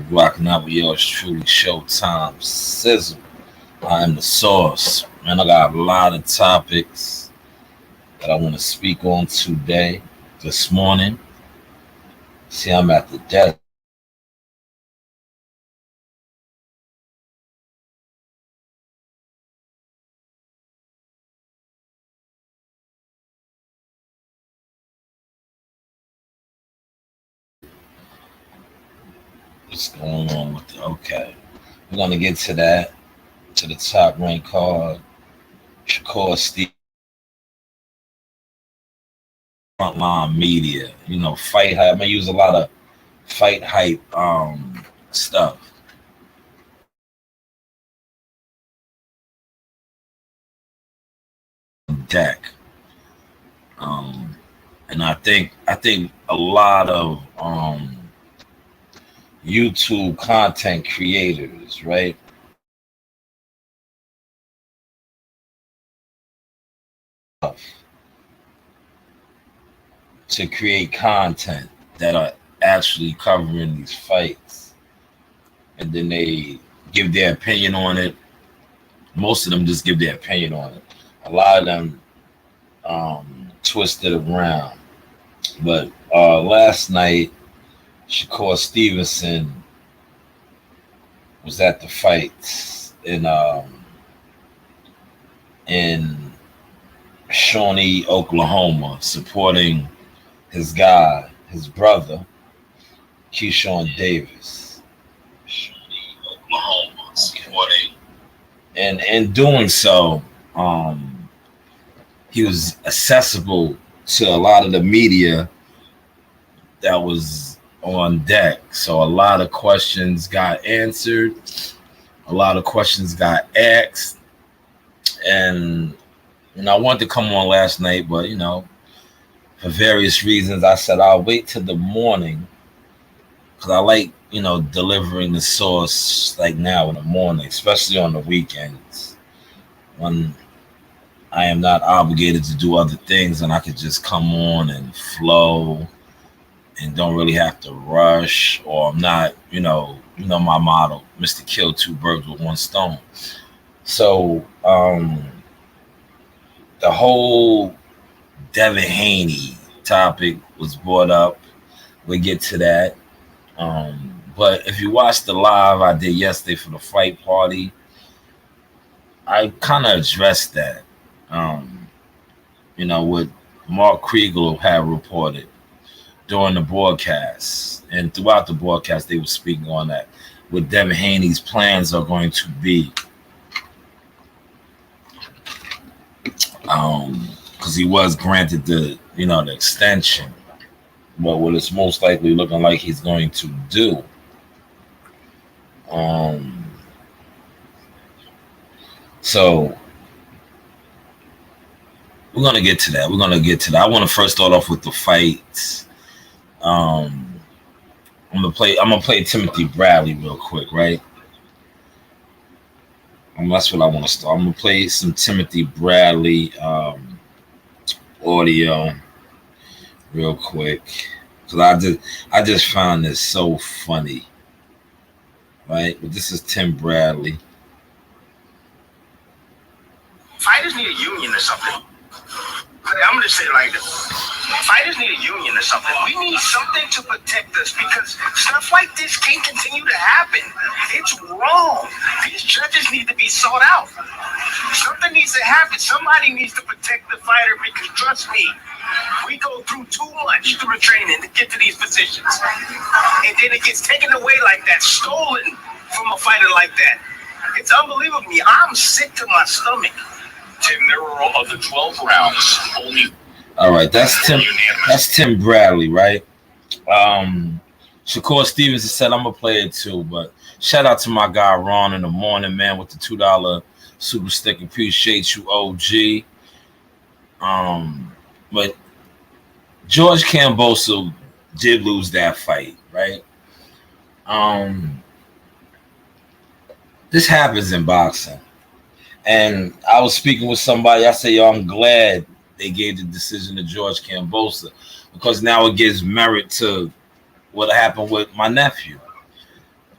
Rocking out with yours truly, Showtime Sizzle. I am the source. Man, I got a lot of topics that I want to speak on today, this morning. See, I'm at the desk. What's going on with the okay? We're gonna get to that, to the top ranked card. Shakur Steve frontline media. Fight hype. I'm gonna use a lot of fight hype stuff. Deck. Um and I think a lot of YouTube content creators, right? To create content that are actually covering these fights, and then they give their opinion on it. Most of them just give their opinion on it. A lot of them twist it around. But last night, Shakur Stevenson was at the fights in Shawnee, Oklahoma, supporting his guy, his brother, Keyshawn Davis. Oklahoma, supporting. And in doing so, he was accessible to a lot of the media that was on deck. So a lot of questions got answered, a lot of questions got asked, and I wanted to come on last night, but for various reasons, I said I'll wait till the morning because I like, delivering the source like now in the morning, especially on the weekends when I am not obligated to do other things and I could just come on and flow and don't really have to rush, or I'm not, my motto, Mr. Kill Two Birds with One Stone. So the whole Devin Haney topic was brought up. We'll get to that. But if you watched the live I did yesterday for the fight party, I kind of addressed that. What Mark Kriegel had reported during the broadcast. And throughout the broadcast, they were speaking on that. What Devin Haney's plans are going to be. Because he was granted the extension, but what it's most likely looking like he's going to do. So we're gonna get to that. I want to first start off with the fights. I'm gonna play Timothy Bradley real quick, right? That's what I want to start. I'm gonna play some Timothy Bradley audio real quick because I just found this so funny, right? But this is Tim Bradley. Fighters need a union or something. I'm gonna say it like this. Fighters need a union or something. We need something to protect us because stuff like this can't continue to happen. It's wrong. These judges need to be sought out. Something needs to happen. Somebody needs to protect the fighter because trust me, we go through too much through the training to get to these positions. And then it gets taken away like that, stolen from a fighter like that. It's unbelievable to me. I'm sick to my stomach. Tim, there were of the 12 rounds, only. All right, that's Tim. That's Tim Bradley, right? Shakur Stevenson said I'm gonna play it too, but shout out to my guy Ron in the morning, man, with the $2 super stick. Appreciate you, OG. But George Kambosos did lose that fight, right? This happens in boxing. And I was speaking with somebody. I said, yo, I'm glad they gave the decision to George Kambosos because now it gives merit to what happened with my nephew.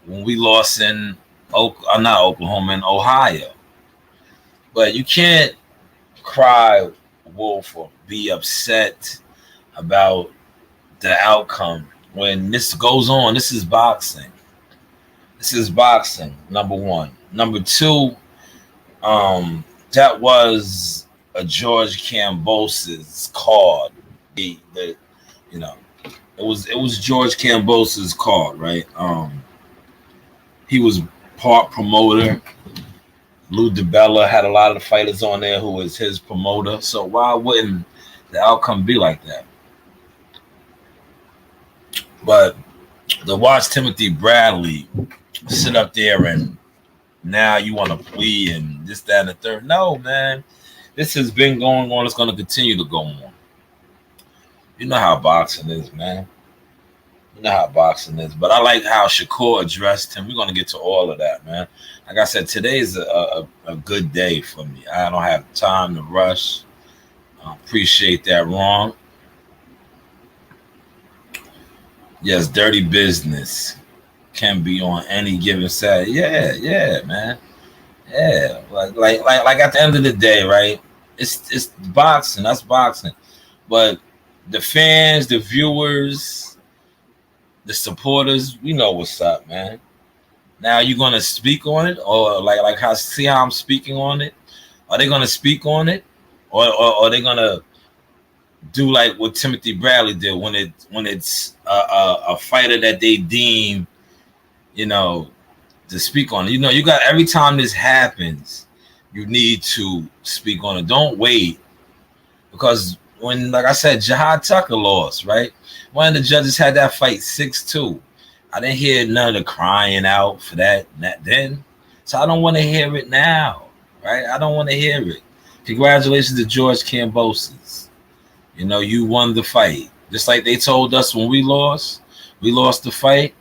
when we lost in not Oklahoma, in Ohio. But you can't cry wolf or be upset about the outcome when this goes on. This is boxing. This is boxing, number one. Number two, that was a George Kambosos card. You know, it was George Kambosos card, right? He was part promoter. Lou DiBella had a lot of the fighters on there who was his promoter. So why wouldn't the outcome be like that? But to watch Timothy Bradley sit up there and now you want to plea and this, that, and the third. No, man. This has been going on. It's going to continue to go on. You know how boxing is, man. You know how boxing is. But I like how Shakur addressed him. We're going to get to all of that, man. Like I said, today is a good day for me. I don't have time to rush. I appreciate that, Ron. Yes, dirty business can be on any given Saturday. Yeah, man. Yeah, like at the end of the day, right? It's boxing. That's boxing. But the fans, the viewers, the supporters, we know what's up, man. Now you gonna speak on it, or like how see how I'm speaking on it? Are they gonna speak on it, or are they gonna do like what Timothy Bradley did when it's a fighter that they deem, to speak on it? You got every time this happens, you need to speak on it. Don't wait, because when, like I said, Jihad Tucker lost, right? One of the judges had that fight 6-2. I didn't hear none of the crying out for that then. So I don't want to hear it now, right? I don't want to hear it. Congratulations to George Kambosos. You won the fight. Just like they told us when we lost the fight.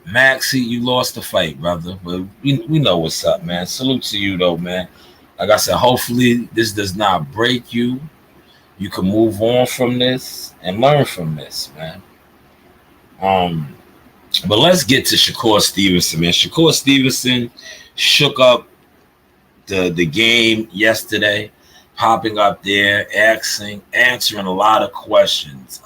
Maxie, you lost the fight, brother. But we know what's up, man. Salute to you, though, man. Like I said, hopefully this does not break you. You can move on from this and learn from this, man. But let's get to Shakur Stevenson, man. Shakur Stevenson shook up the game yesterday, popping up there, answering a lot of questions.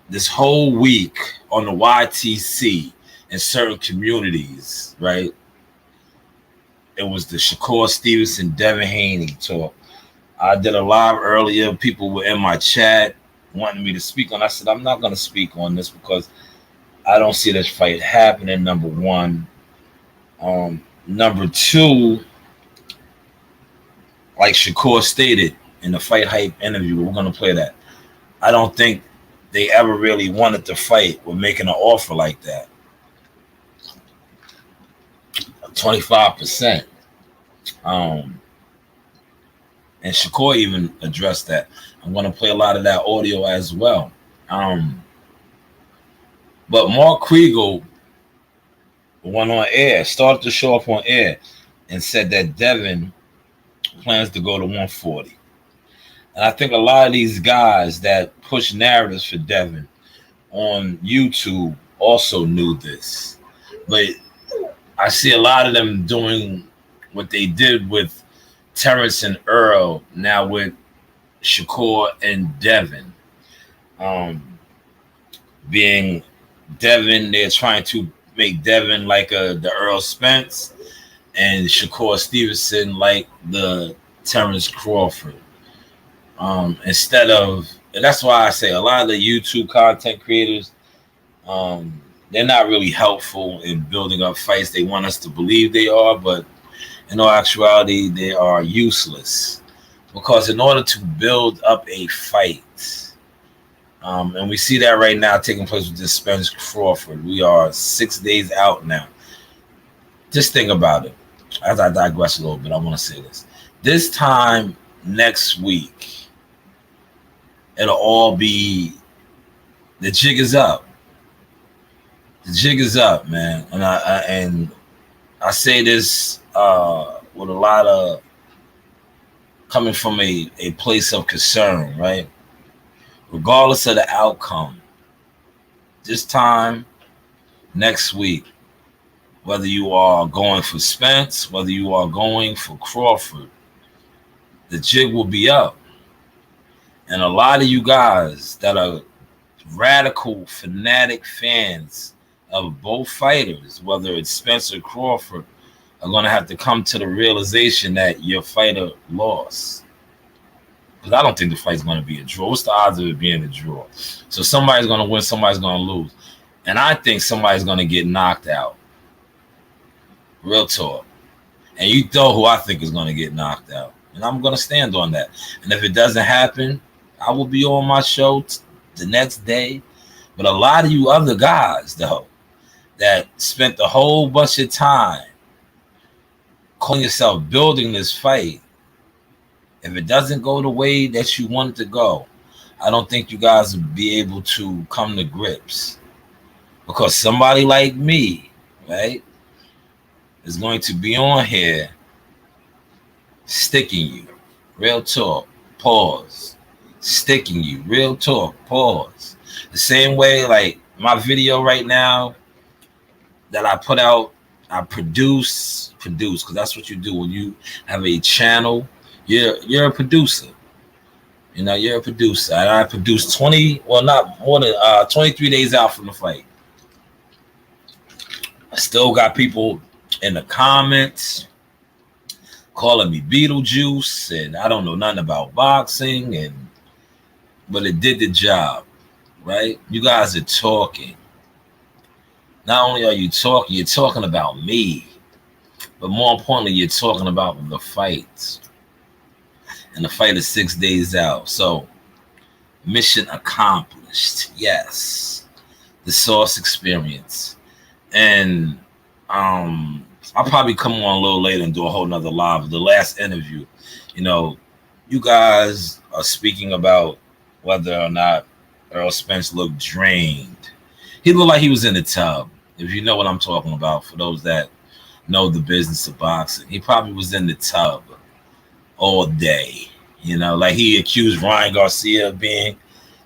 This whole week on the YTC in certain communities, right? It was the Shakur Stevenson, Devin Haney talk. I did a live earlier. People were in my chat wanting me to speak on. I said, I'm not going to speak on this because I don't see this fight happening, number one. Number two, like Shakur stated in the Fight Hype interview, we're going to play that. I don't think they ever really wanted to fight with making an offer like that. 25%. And Shakur even addressed that. I'm going to play a lot of that audio as well. But Mark Kriegel went on air, started to show up on air, and said that Devin plans to go to 140. And I think a lot of these guys that push narratives for Devin on YouTube also knew this. But I see a lot of them doing what they did with Terrence and Earl, now with Shakur and Devin. Being Devin, they're trying to make Devin like the Earl Spence, and Shakur Stevenson like the Terrence Crawford. Instead of, and that's why I say a lot of the YouTube content creators, they're not really helpful in building up fights. They want us to believe they are, but in all actuality, they are useless. Because in order to build up a fight, and we see that right now taking place with this Spence Crawford. We are 6 days out now. Just think about it. As I digress a little bit, I want to say this. This time next week, it'll all be, the jig is up. The jig is up, man. And I say this with a lot of coming from a place of concern, right? Regardless of the outcome, this time next week, whether you are going for Spence, whether you are going for Crawford, the jig will be up. And a lot of you guys that are radical, fanatic fans of both fighters, whether it's Spence or Crawford, are going to have to come to the realization that your fighter lost. Because I don't think the fight's going to be a draw. What's the odds of it being a draw? So somebody's going to win, somebody's going to lose. And I think somebody's going to get knocked out. Real talk. And you know who I think is going to get knocked out. And I'm going to stand on that. And if it doesn't happen, I will be on my show the next day. But a lot of you other guys, though, that spent a whole bunch of time calling yourself building this fight, if it doesn't go the way that you want it to go, I don't think you guys will be able to come to grips. Because somebody like me, right, is going to be on here sticking you. Real talk. Pause. Sticking you. Real talk. Pause. The same way, like my video right now that I put out, I produce, because that's what you do when you have a channel. You're a producer. You know, you're a producer. And I produced 23 days out from the fight. I still got people in the comments calling me Beetlejuice, and I don't know nothing about boxing, but it did the job, right? You guys are talking. Not only are you talking, you're talking about me, but more importantly, you're talking about the fights. And the fight is 6 days out. So, mission accomplished. Yes. The Sauce experience. And I'll probably come on a little later and do a whole nother live. The last interview, you know, you guys are speaking about whether or not Earl Spence looked drained. He looked like he was in the tub, if you know what I'm talking about, for those that know the business of boxing. He probably was in the tub all day, you know, like he accused Ryan Garcia of being.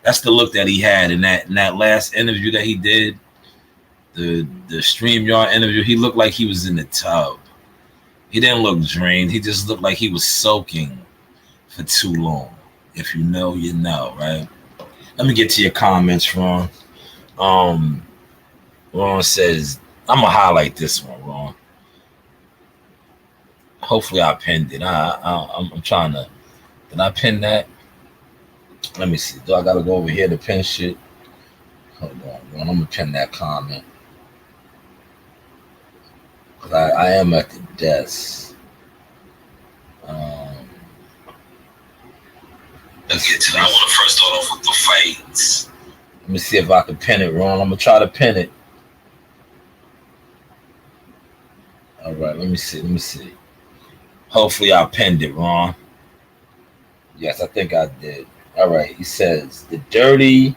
That's the look that he had in that last interview that he did, the StreamYard interview. He looked like he was in the tub. He didn't look drained. He just looked like he was soaking for too long. If you know, you know, right? Let me get to your comments, Ron. Ron says, I'm going to highlight this one, Ron. Hopefully I pinned it. I'm trying to. Did I pin that? Let me see. Do I got to go over here to pin shit? Hold on, Ron. I'm going to pin that comment. Because I am at the desk. Let's get to that. I want to first start off with the fights. Let me see if I can pin it, Ron. I'm going to try to pin it. All right, let me see. Hopefully I pinned it, Ron. Yes, I think I did. All right, he says, the dirty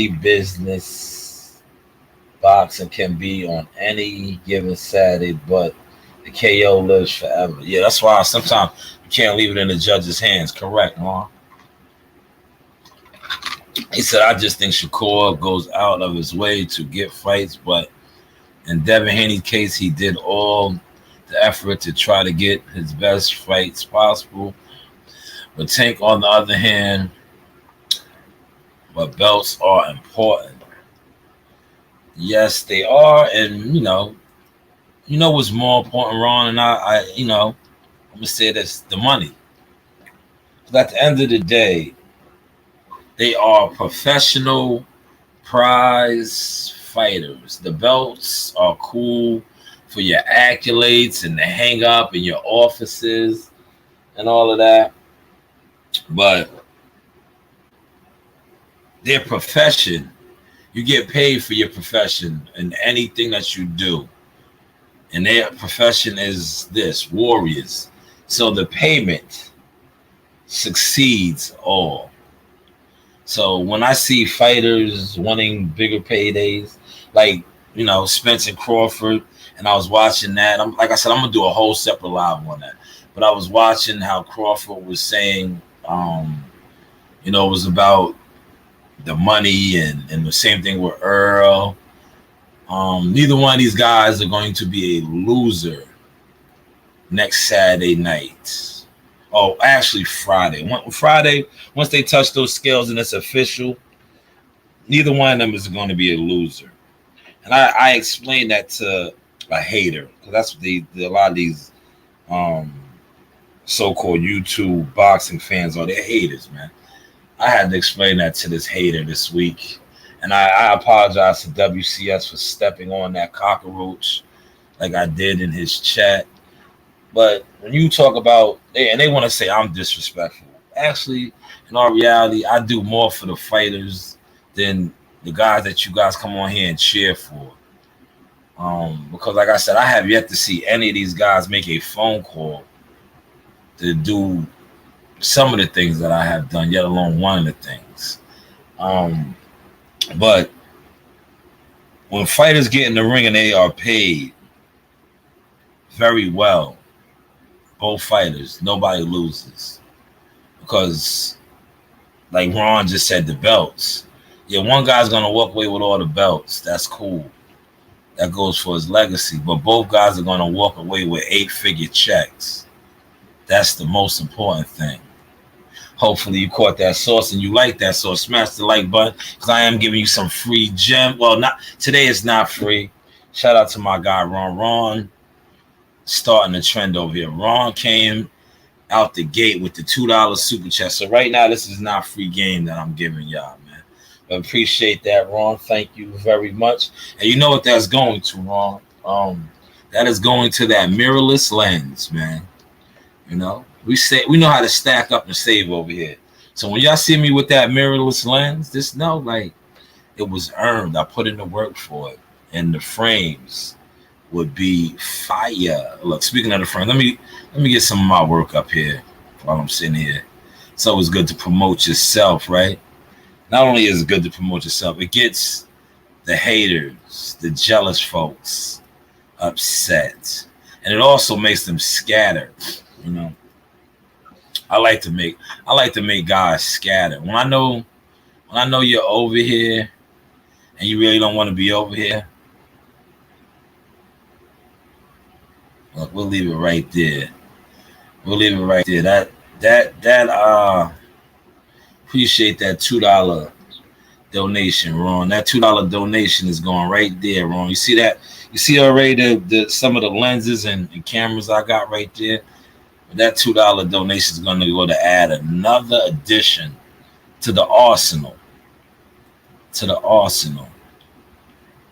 business boxing can be on any given Saturday, but the KO lives forever. Yeah, that's why sometimes you can't leave it in the judge's hands. Correct, Ron. He said, I just think Shakur goes out of his way to get fights, but in Devin Haney's case, he did all the effort to try to get his best fights possible. But Tank, on the other hand, but belts are important. Yes, they are, and you know what's more important, Ron, and I I'm gonna say this: the money. But at the end of the day, they are professional prize fighters. The belts are cool for your accolades and to hang up in your offices and all of that. But their profession, you get paid for your profession and anything that you do. And their profession is this, warriors. So the payment succeeds all. So when I see fighters wanting bigger paydays, like, Spence and Crawford, and I was watching that, I'm going to do a whole separate live on that. But I was watching how Crawford was saying, it was about the money, and the same thing with Earl. Neither one of these guys are going to be a loser next Saturday night. Oh, actually Friday. Friday, once they touch those scales and it's official, neither one of them is going to be a loser. And I explained that to a hater, because that's what a lot of these so-called YouTube boxing fans are. They're haters, man. I had to explain that to this hater this week. And I apologize to WCS for stepping on that cockroach like I did in his chat. But when you talk about, and they want to say I'm disrespectful. Actually, in all reality, I do more for the fighters than the guys that you guys come on here and cheer for. Because like I said, I have yet to see any of these guys make a phone call to do some of the things that I have done, yet alone one of the things. But when fighters get in the ring and they are paid very well, both fighters, nobody loses. Because, like Ron just said, the belts. Yeah, one guy's going to walk away with all the belts. That's cool. That goes for his legacy. But both guys are going to walk away with 8-figure checks. That's the most important thing. Hopefully you caught that sauce and you like that sauce. Smash the like button, because I am giving you some free gem. Well, not today is not free. Shout out to my guy Ron. Ron starting the trend over here. Ron came out the gate with the $2 super chat. So right now this is not free game that I'm giving y'all, man. I appreciate that, Ron. Thank you very much. And you know what that's going to, Ron? That is going to that mirrorless lens, man. You know? We know how to stack up and save over here. So when y'all see me with that mirrorless lens, just know, like, it was earned. I put in the work for it. And the frames would be fire. Look, speaking of the frame, let me get some of my work up here while I'm sitting here. It's always good to promote yourself, right? Not only is it good to promote yourself, it gets the haters, the jealous folks upset. And it also makes them scatter, you know. I like to make guys scatter. When I know you're over here and you really don't want to be over here, look, we'll leave it right there. We'll leave it right there. That appreciate that $2 donation, Ron. That $2 donation is going right there, Ron. You see that? You see already the some of the lenses and cameras I got right there? That $2 donation is going to go to add another addition to the arsenal.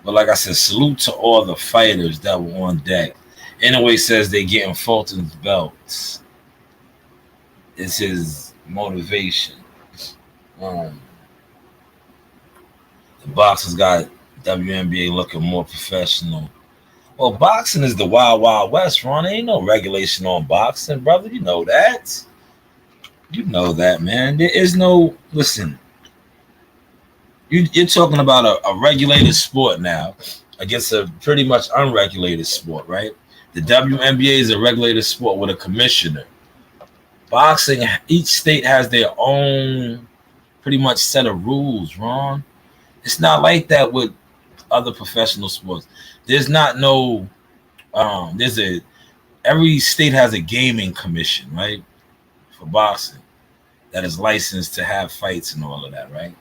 But like I said, salute to all the fighters that were on deck. Anyway, says they getting Fulton's belts. It's his motivation. The boxers got WNBA looking more professional. Well, boxing is the wild, wild west, Ron. There ain't no regulation on boxing, brother. You know that. You know that, man. There is no, listen, you're talking about a regulated sport now against a pretty much unregulated sport, right? The WNBA is a regulated sport with a commissioner. Boxing, each state has their own pretty much set of rules, Ron. It's not like that with other professional sports. There's not no, every state has a gaming commission, right? For boxing that is licensed to have fights and all of that, right?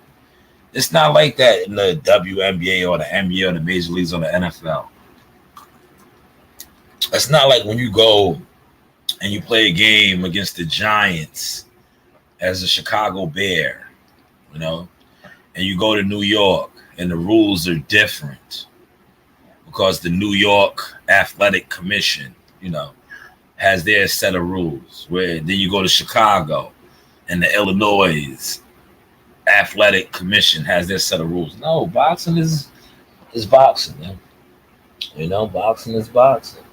It's not like that in the WNBA or the NBA or the Major Leagues or the NFL. It's not like when you go and you play a game against the Giants as a Chicago Bear, you know, and you go to New York and the rules are different because the New York Athletic Commission, you know, has their set of rules. Where then you go to Chicago and the Illinois Athletic Commission has their set of rules. No, boxing is boxing, man. You know, boxing is boxing.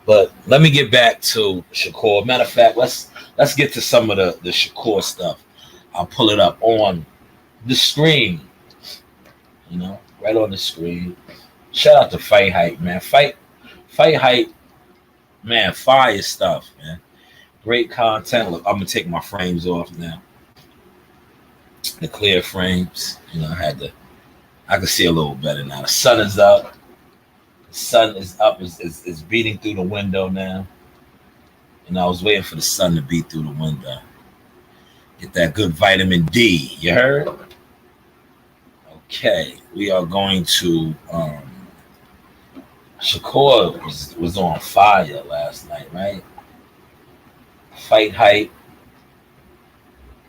But let me get back to Shakur. Matter of fact, let's get to some of the Shakur stuff. I'll pull it up on the screen. You know, right on the screen. Shout out to Fight Hype, man. Fight Hype, man, fire stuff, man. Great content. Look, I'm gonna take my frames off now. the clear frames. You know, I could see a little better now. The sun is up. The sun is up. Is beating through the window now. And I was waiting for the sun to beat through the window. Get that good vitamin D. You heard? Okay. We are going to Shakur was on fire last night, right? Fight hype.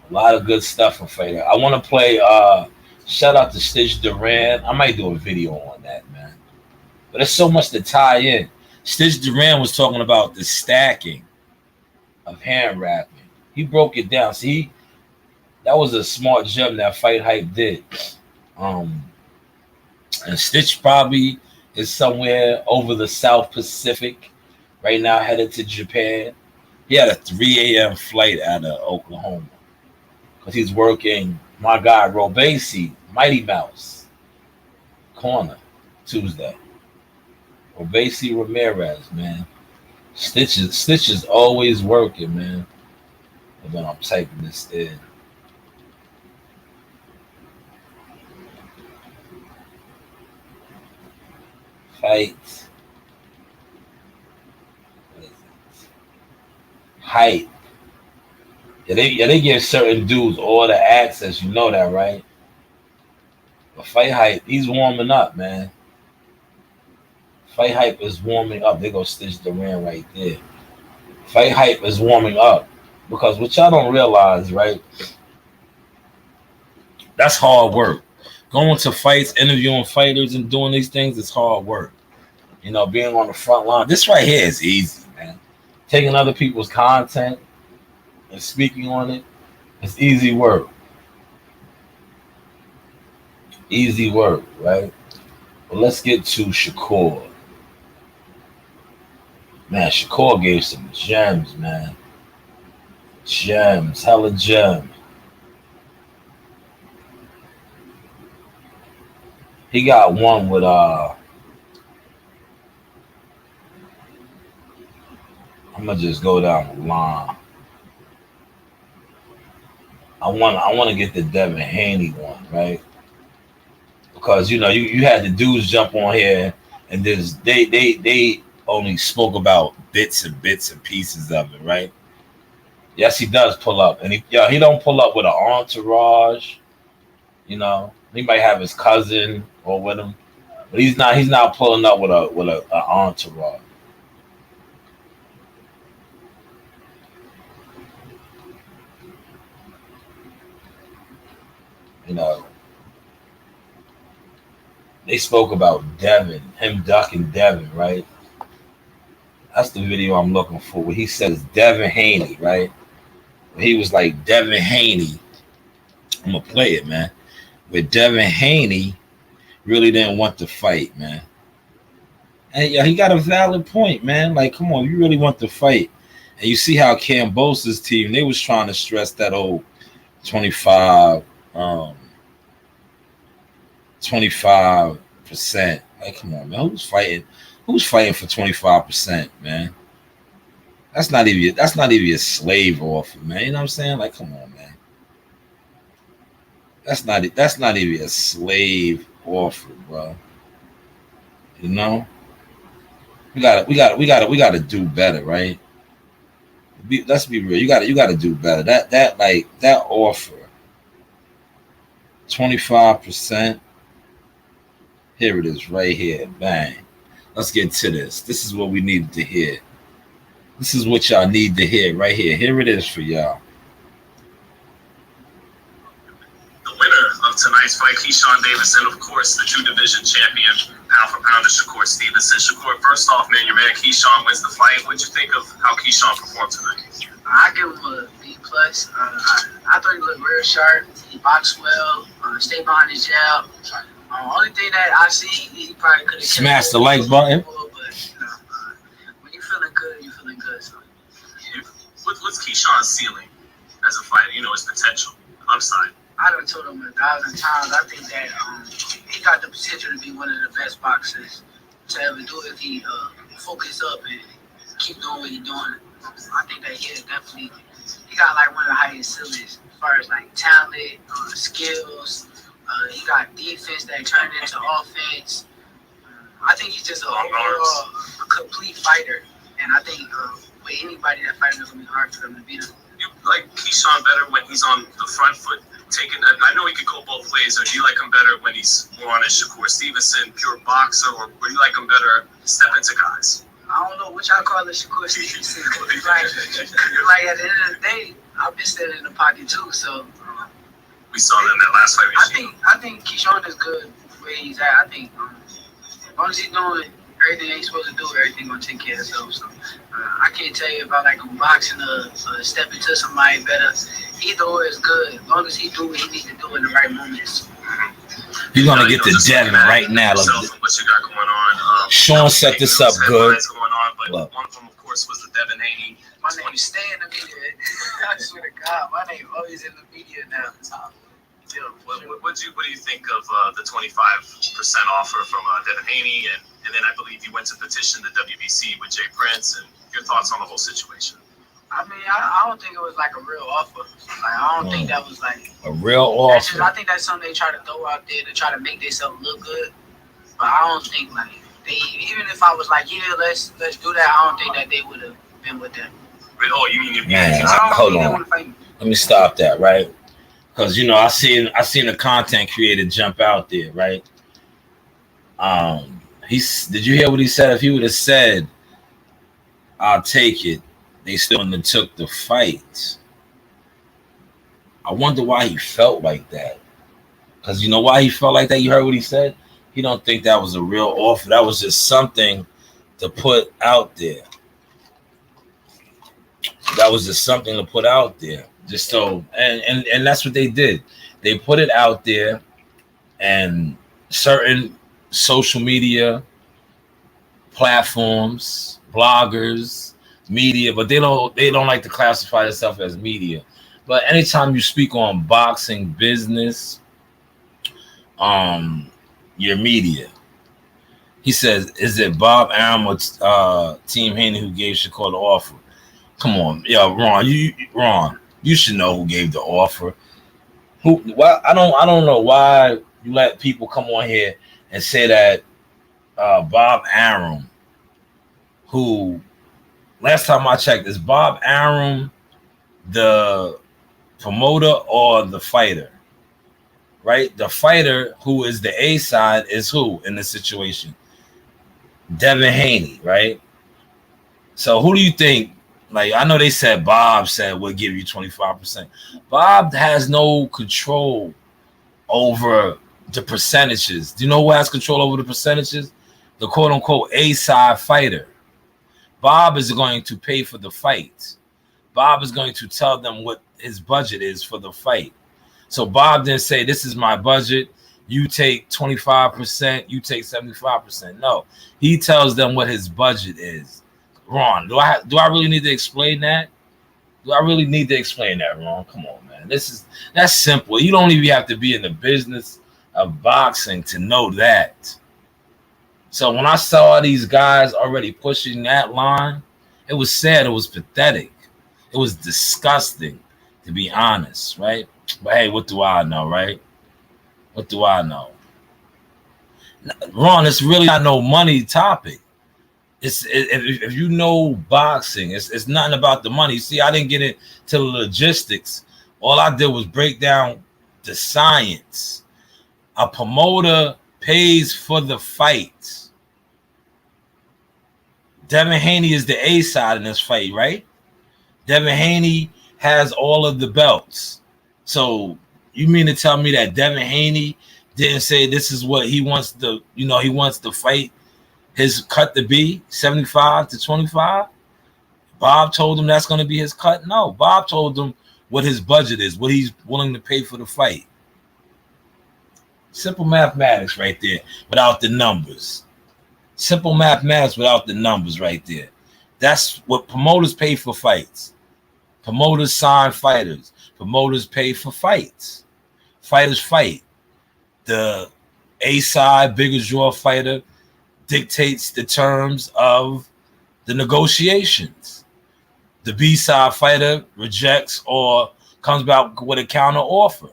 A lot of good stuff from Fight Hype. I want to play shout out to Stitch Duran. I might do a video on that, man. But there's so much to tie in. Stitch Duran was talking about the stacking of hand wrapping. He broke it down. See, that was a smart gem that Fight Hype did. And Stitch probably is somewhere over the South Pacific right now, headed to Japan. He had a 3 a.m. flight out of Oklahoma because he's working my guy Robesi, Mighty Mouse, corner Tuesday. Robesi Ramirez, man. Stitch is always working, man. And then I'm typing this in. Fight. What is it? Hype. Yeah, they give certain dudes all the access. You know that, right? But Fight Hype, he's warming up, man. Fight Hype is warming up. They go Stitch Duran right there. Fight Hype is warming up. Because what y'all don't realize, right? That's hard work. Going to fights, interviewing fighters, and doing these things is hard work. You know, being on the front line. This right here is easy, man. Taking other people's content and speaking on it, it's easy work. Easy work, right? But let's get to Shakur. Man, Shakur gave some gems, man. Gems, hella gems. He got one with I'm gonna just go down the line. I want to get the Devin Haney one, right? Because you know you had the dudes jump on here and they only spoke about bits and pieces of it, right? Yes, he does pull up, and he don't pull up with an entourage. You know, he might have his cousin or with him, but he's not pulling up with an entourage. You know, they spoke about Devin, him ducking Devin, right? That's the video I'm looking for. Where he says Devin Haney, right? He was like Devin Haney. I'm gonna play it, man. But Devin Haney really didn't want to fight, man. And yeah, he got a valid point, man. Like, come on, you really want to fight. And you see how Cambosa's team, they was trying to stress that old 25%. Like, come on, man. Who's fighting for 25%, man? That's not even a slave offer, man. You know what I'm saying? Like, come on, man. That's not even a slave offer, bro. You know? We gotta do better, right? Let's be real. You gotta do better. That offer, 25%. Here it is, right here. Bang. Let's get to this. This is what we needed to hear. This is what y'all need to hear right here. Here it is for y'all. The winner of tonight's fight, Keyshawn Davis, and of course, the true division champion, pound for pound, Shakur Stevenson. Shakur, first off, man, your man Keyshawn wins the fight. What'd you think of how Keyshawn performed tonight? I give him a B plus. I thought he looked real sharp. He boxed well. Stayed behind his jab. Only thing that I see, he probably could have smashed the like button. But when you're feeling good, you're feeling good. So. What's Keyshawn's ceiling as a fighter? You know, his potential, upside. I done told him 1,000 times. I think that he got the potential to be one of the best boxers to ever do it if he focus up and keep doing what he's doing. I think that he he got like one of the highest ceilings as far as like talent, skills. He got defense that turned into offense. I think he's just a overall complete fighter, and I think with anybody that fights, it's gonna be hard for them to beat him. You like Keyshawn better when he's on the front foot, taking. I know he could go both ways. Or do you like him better when he's more on his Shakur Stevenson, pure boxer, or do you like him better step into guys? I don't know which I call it Shakur Stevenson. like at the end of the day, I've been standing in the pocket too. So we saw that in that last fight. I think Keyshawn is good where he's at. I think as long as he's doing everything he's supposed to do, everything gonna take care of itself. So I can't tell you about like a boxing or step into somebody better. Either or is good as long as he do what he needs to do in the right moments. You're gonna get to Devin right now. What you got going on? Sean set this up good. Going on, but one of them, of course, was the Devin Haney. My name stay in the media. I swear to God, my name always in the media now. What do you think of the 25% offer from Devin Haney, and then I believe you went to petition the WBC with Jay Prince, and your thoughts on the whole situation? I mean, I don't think it was like a real offer. Like, I don't think that was like a real offer. I think that's something they try to throw out there to try to make themselves look good. But I don't think like they, even if I was like, yeah, let's do that, I don't think that they would have been with them. Oh, you mean hold on. Let me stop that, right? Because I seen a content creator jump out there, right? Did you hear what he said? If he would have said, "I'll take it," they still wouldn't have took the fight. I wonder why he felt like that. Because you know why he felt like that? You heard what he said? He don't think that was a real offer. That was just something to put out there. That was just something to put out there. Just so, and that's what they did. They put it out there, and certain social media platforms, bloggers, media, but they don't like to classify themselves as media. But anytime you speak on boxing business, your media. He says, "Is it Bob Arum or Team Haney who gave Shakur the offer?" Come on, Ron, you should know who gave the offer. Well, I don't know why you let people come on here and say that Bob Arum, who last time I checked, is Bob Arum the promoter or the fighter? Right? The fighter, who is the A side, is who in this situation? Devin Haney, right? So who do you think? Like, I know they said Bob said we'll give you 25%. Bob has no control over the percentages. Do you know who has control over the percentages? The quote unquote A side fighter. Bob is going to pay for the fight. Bob is going to tell them what his budget is for the fight. So Bob didn't say, "This is my budget. You take 25%, you take 75%. No, he tells them what his budget is. Ron, do I really need to explain that? Do I really need to explain that, Ron? Come on, man. That's simple. You don't even have to be in the business of boxing to know that. So when I saw these guys already pushing that line, it was sad. It was pathetic. It was disgusting, to be honest, right? But hey, what do I know, right? What do I know? Ron, it's really not no money topic. If you know boxing, it's nothing about the money. See, I didn't get into the logistics. All I did was break down the science. A promoter pays for the fight. Devin Haney is the A side in this fight, right? Devin Haney has all of the belts. So you mean to tell me that Devin Haney didn't say this is what he wants to, he wants to fight his cut to be 75 to 25? Bob told him that's going to be his cut? No, Bob told him what his budget is, what he's willing to pay for the fight. Simple mathematics right there without the numbers. Simple mathematics without the numbers right there. That's what promoters pay for fights. Promoters sign fighters. Promoters pay for fights. Fighters fight. The A side, bigger draw fighter dictates the terms of the negotiations. the B-side fighter rejects or comes back with a counter offer.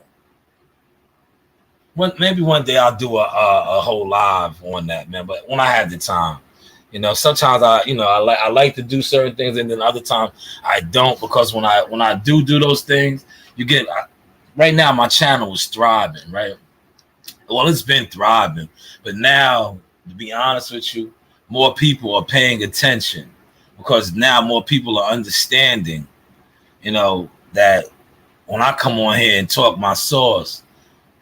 Maybe one day I'll do a whole live on that, man. But when I have the time, sometimes I like to do certain things, and then other times I don't, because when I do those things, right now my channel is thriving, right? Well, it's been thriving, but now, to be honest with you, more people are paying attention, because now more people are understanding, that when I come on here and talk my source,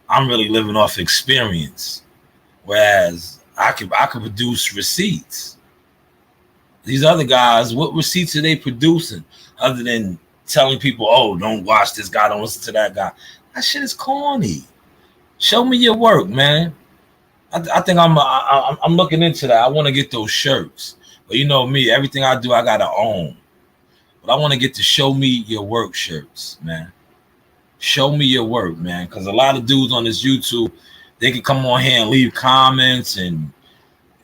I'm really living off experience, whereas I could produce receipts. These other guys, what receipts are they producing other than telling people, "Oh, don't watch this guy, don't listen to that guy"? That shit is corny. Show me your work, man. I think I'm looking into that. I want to get those shirts, but you know me, everything I do, I gotta own. But I want to get the show me your work shirts, man. Show me your work, man, because a lot of dudes on this YouTube, they can come on here and leave comments and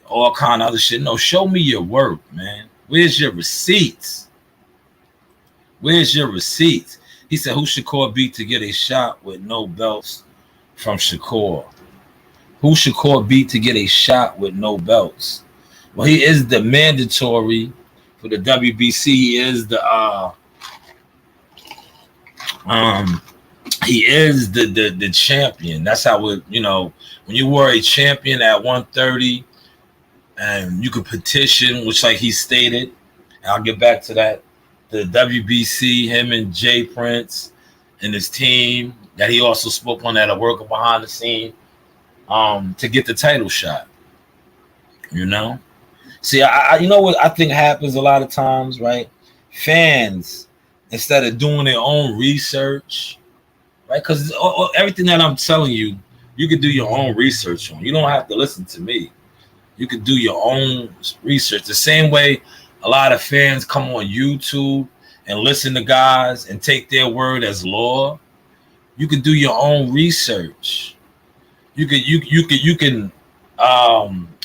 all kind of other shit. No, show me your work, man. Where's your receipts? Where's your receipts? He said, who Shakur beat to get a shot with no belts from Shakur? Who Shakur beat to get a shot with no belts? Well, he is the mandatory for the WBC. He is the the champion. That's how it, when you were a champion at 130, and you could petition, which, like he stated, and I'll get back to that, the WBC, him and Jay Prince and his team that he also spoke on that are working behind the scene, to get the title shot. See, I you know what I think happens a lot of times, right? Fans, instead of doing their own research, right? Because everything that I'm telling you, you could do your own research on. You don't have to listen to me. You could do your own research. The same way a lot of fans come on YouTube and listen to guys and take their word as law. You could do your own research. You can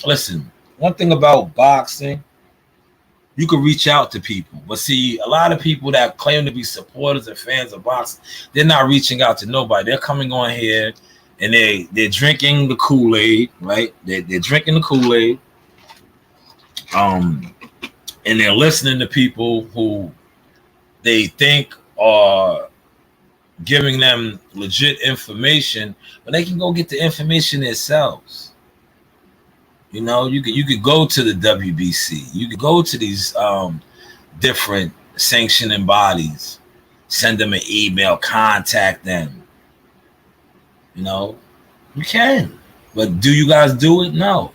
listen. One thing about boxing, you can reach out to people, but see, a lot of people that claim to be supporters and fans of boxing, they're not reaching out to nobody. They're coming on here and they're drinking the Kool-Aid, right? They're drinking the Kool-Aid, and they're listening to people who they think are giving them legit information, but they can go get the information themselves. You could go to the WBC. You could go to these different sanctioning bodies, send them an email, contact them. You can. But do you guys do it? No.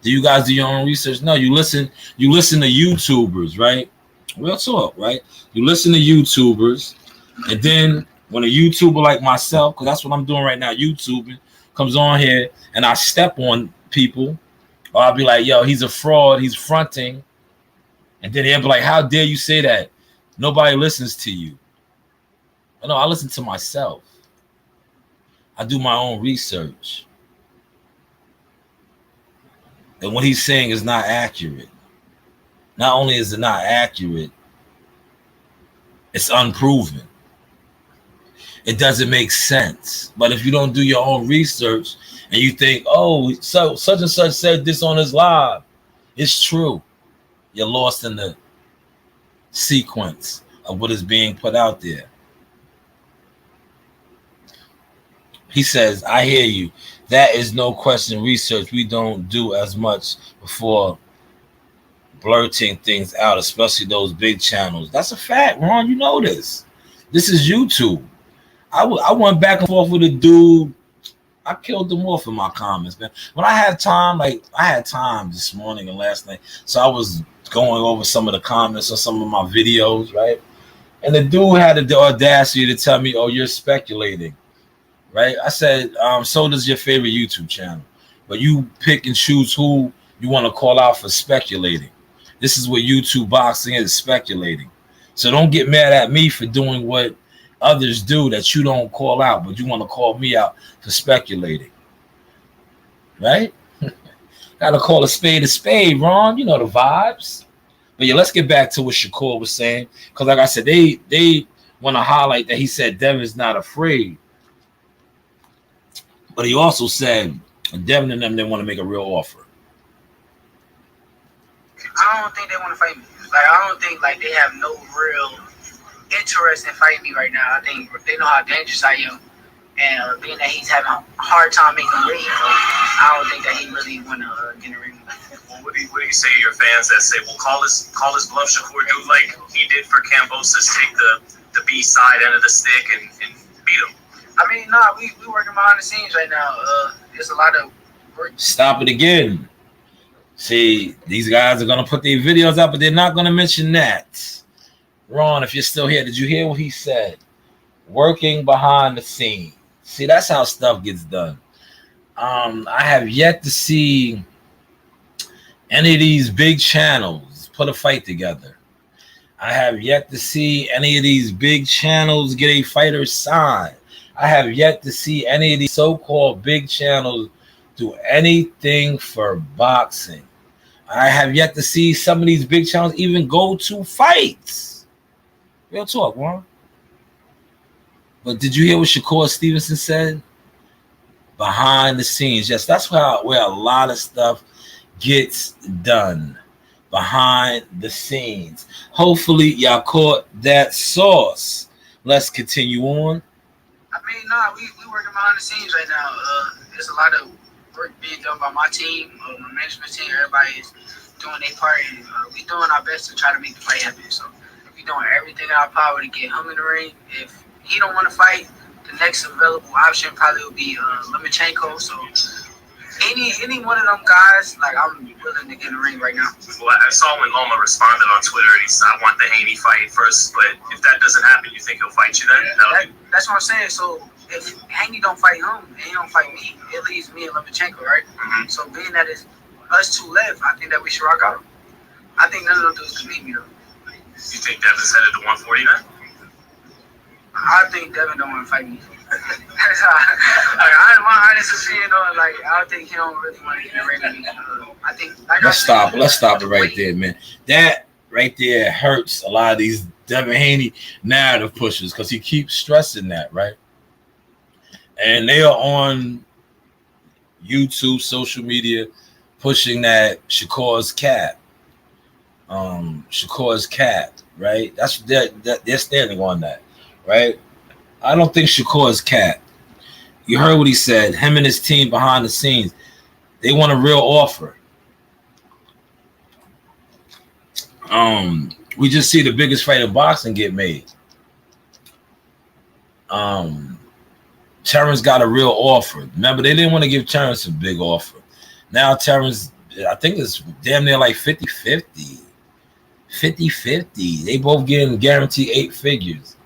Do you guys do your own research? No. You listen to YouTubers, right? Real talk, right? You listen to YouTubers, and then when a YouTuber like myself, because that's what I'm doing right now, YouTubing, comes on here and I step on people, or I'll be like, yo, he's a fraud, he's fronting. And then they'll be like, how dare you say that? Nobody listens to you. No, I listen to myself. I do my own research. And what he's saying is not accurate. Not only is it not accurate, it's unproven. It doesn't make sense. But if you don't do your own research and you think, oh, so such and such said this on his live, it's true. You're lost in the sequence of what is being put out there. He says, I hear you. That is no question research. We don't do as much before blurting things out, especially those big channels. That's a fact, Ron. You know this. This is YouTube. I went back and forth with a dude. I killed them off in my comments, man. When I had time, I had time this morning and last night, so I was going over some of the comments on some of my videos, right? And the dude had the audacity to tell me, oh, you're speculating, right? I said, so does your favorite YouTube channel. But you pick and choose who you want to call out for speculating. This is what YouTube boxing is, speculating. So don't get mad at me for doing what others do that you don't call out, but you want to call me out for speculating, right? Got to call a spade, Ron. You know the vibes. But yeah, let's get back to what Shakur was saying. Because like I said, they want to highlight that he said Devin's not afraid. But he also said Devin and them didn't want to make a real offer. I don't think they want to fight me. Like, I don't think like they have no real interest in fighting me right now. I think they know how dangerous I am, and being that he's having a hard time making weight, I don't think that he really want to get in the ring. Well, what do you say to your fans that say, "Well, call his bluff, Shakur, do like he did for Cambosis, take the B side end of the stick and beat him"? I mean, nah, we working behind the scenes right now. There's a lot of work. Stop it again. See, these guys are going to put their videos up, but they're not going to mention that. Ron, if you're still here, did you hear what he said? Working behind the scenes. See, that's how stuff gets done. I have yet to see any of these big channels put a fight together. I have yet to see any of these big channels get a fighter signed. I have yet to see any of these so-called big channels do anything for boxing. I have yet to see some of these big channels even go to fights. Real talk, man. But did you hear what Shakur Stevenson said? Behind the scenes. Yes, that's where a lot of stuff gets done. Behind the scenes. Hopefully, y'all caught that sauce. Let's continue on. I mean, nah, we working behind the scenes right now. There's a lot of work being done by my team, my management team. Everybody is doing their part, and we doing our best to try to make the fight happen. So we doing everything in our power to get him in the ring. If he don't want to fight, the next available option probably will be Lomachenko. So any one of them guys, like, I'm willing to get in the ring right now. Well, I saw when Loma responded on Twitter, and he said, "I want the Haney fight first, but if that doesn't happen, you think he'll fight you then?" That's what I'm saying. So if Haney don't fight him and he don't fight me, it leaves me and Lomachenko, right? Mm-hmm. So being that it's us two left, I think that we should rock out. I think none of them dudes can beat me, though. You think Devin's headed to 140 then? I think Devin don't want to fight me. That's how, like, my honest opinion, like, I don't think he don't really want to get in the ring with me. I think, like, let's stop it right there, man. That right there hurts a lot of these Devin Haney narrative pushers because he keeps stressing that, right? And they are on YouTube, social media, pushing that Shakur's cap. Shakur's cap, right? That's they're standing on that, right? I don't think Shakur's cap. You heard what he said. Him and his team behind the scenes, they want a real offer. We just see the biggest fight in boxing get made. Terrence got a real offer. Remember, they didn't want to give Terrence a big offer. Now Terrence, I think it's damn near like 50-50. 50-50. They both getting guaranteed 8 figures.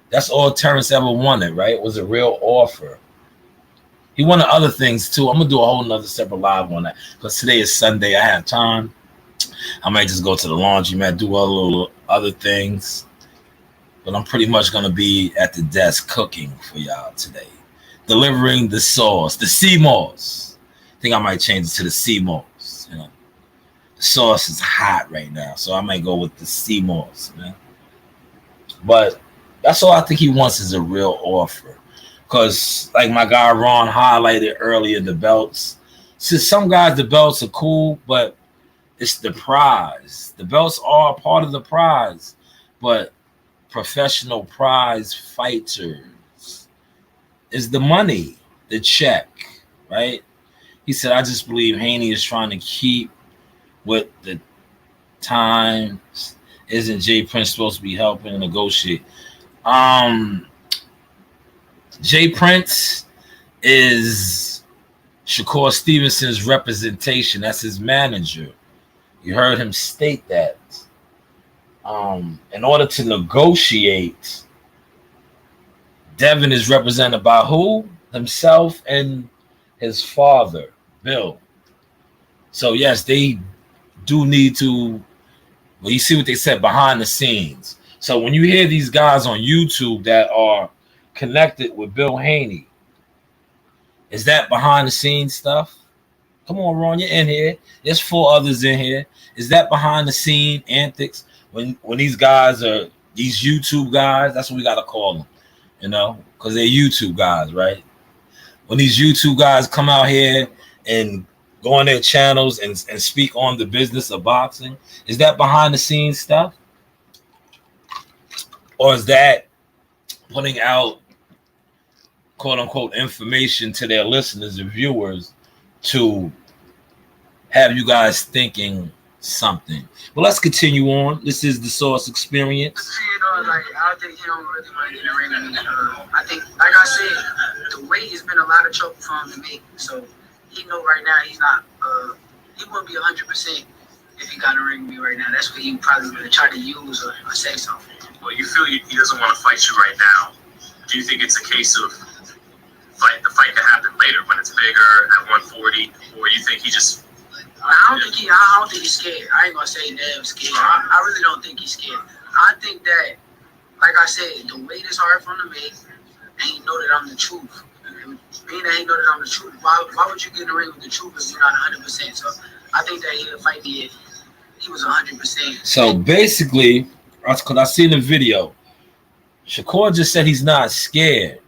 That's all Terrence ever wanted, right? Was a real offer. He wanted other things too. I'm gonna do a whole nother separate live on that because today is Sunday. I have time. I might just go to the laundromat, do a little other things. But I'm pretty much gonna be at the desk cooking for y'all today. Delivering the sauce, the CMOS. I think I might change it to the CMOS. You know, the sauce is hot right now, so I might go with the CMOS, man. But that's all I think he wants is a real offer. Because, like my guy Ron highlighted earlier, the belts. See, some guys, the belts are cool, but it's the prize. The belts are part of the prize. But professional prize fighters is the money, the check, right? He said, I just believe Haney is trying to keep with the times. Isn't Jay Prince supposed to be helping negotiate? Jay Prince is Shakur Stevenson's representation. That's his manager. You heard him state that. In order to negotiate, Devin is represented by who? Himself and his father, Bill. So, yes, they do need to, well, you see what they said, behind the scenes. So when you hear these guys on YouTube that are connected with Bill Haney, is that behind the scenes stuff? Come on, Ron, you're in here. There's 4 others in here. Is that behind the scene antics when these guys are these YouTube guys? That's what we gotta call them, because they're YouTube guys, right? When these YouTube guys come out here and go on their channels and speak on the business of boxing, is that behind the scenes stuff? Or is that putting out quote unquote information to their listeners and viewers to have you guys thinking something? Well, let's continue on. This is the Source Experience. I think he don't really want to get in the ring with me. I think, like I said, the weight has been a lot of trouble for him to make. So he know right now he's not. He won't be 100% if he got in the ring with me right now. That's what he probably going to try to use or say something. Well, you feel he doesn't want to fight you right now. Do you think it's a case of the fight could happen later when it's bigger at 140, or you think he just? I don't think he's scared. I ain't gonna say damn scared. I really don't think he's scared. I think that, like I said, the weight is hard for him to make, and he know that I'm the truth. Being that he know that I'm the truth, why would you get in the ring with the truth if you're not 100%? So I think that he'll fight me if he was 100%. So basically, because I seen the video, Shakur just said he's not scared,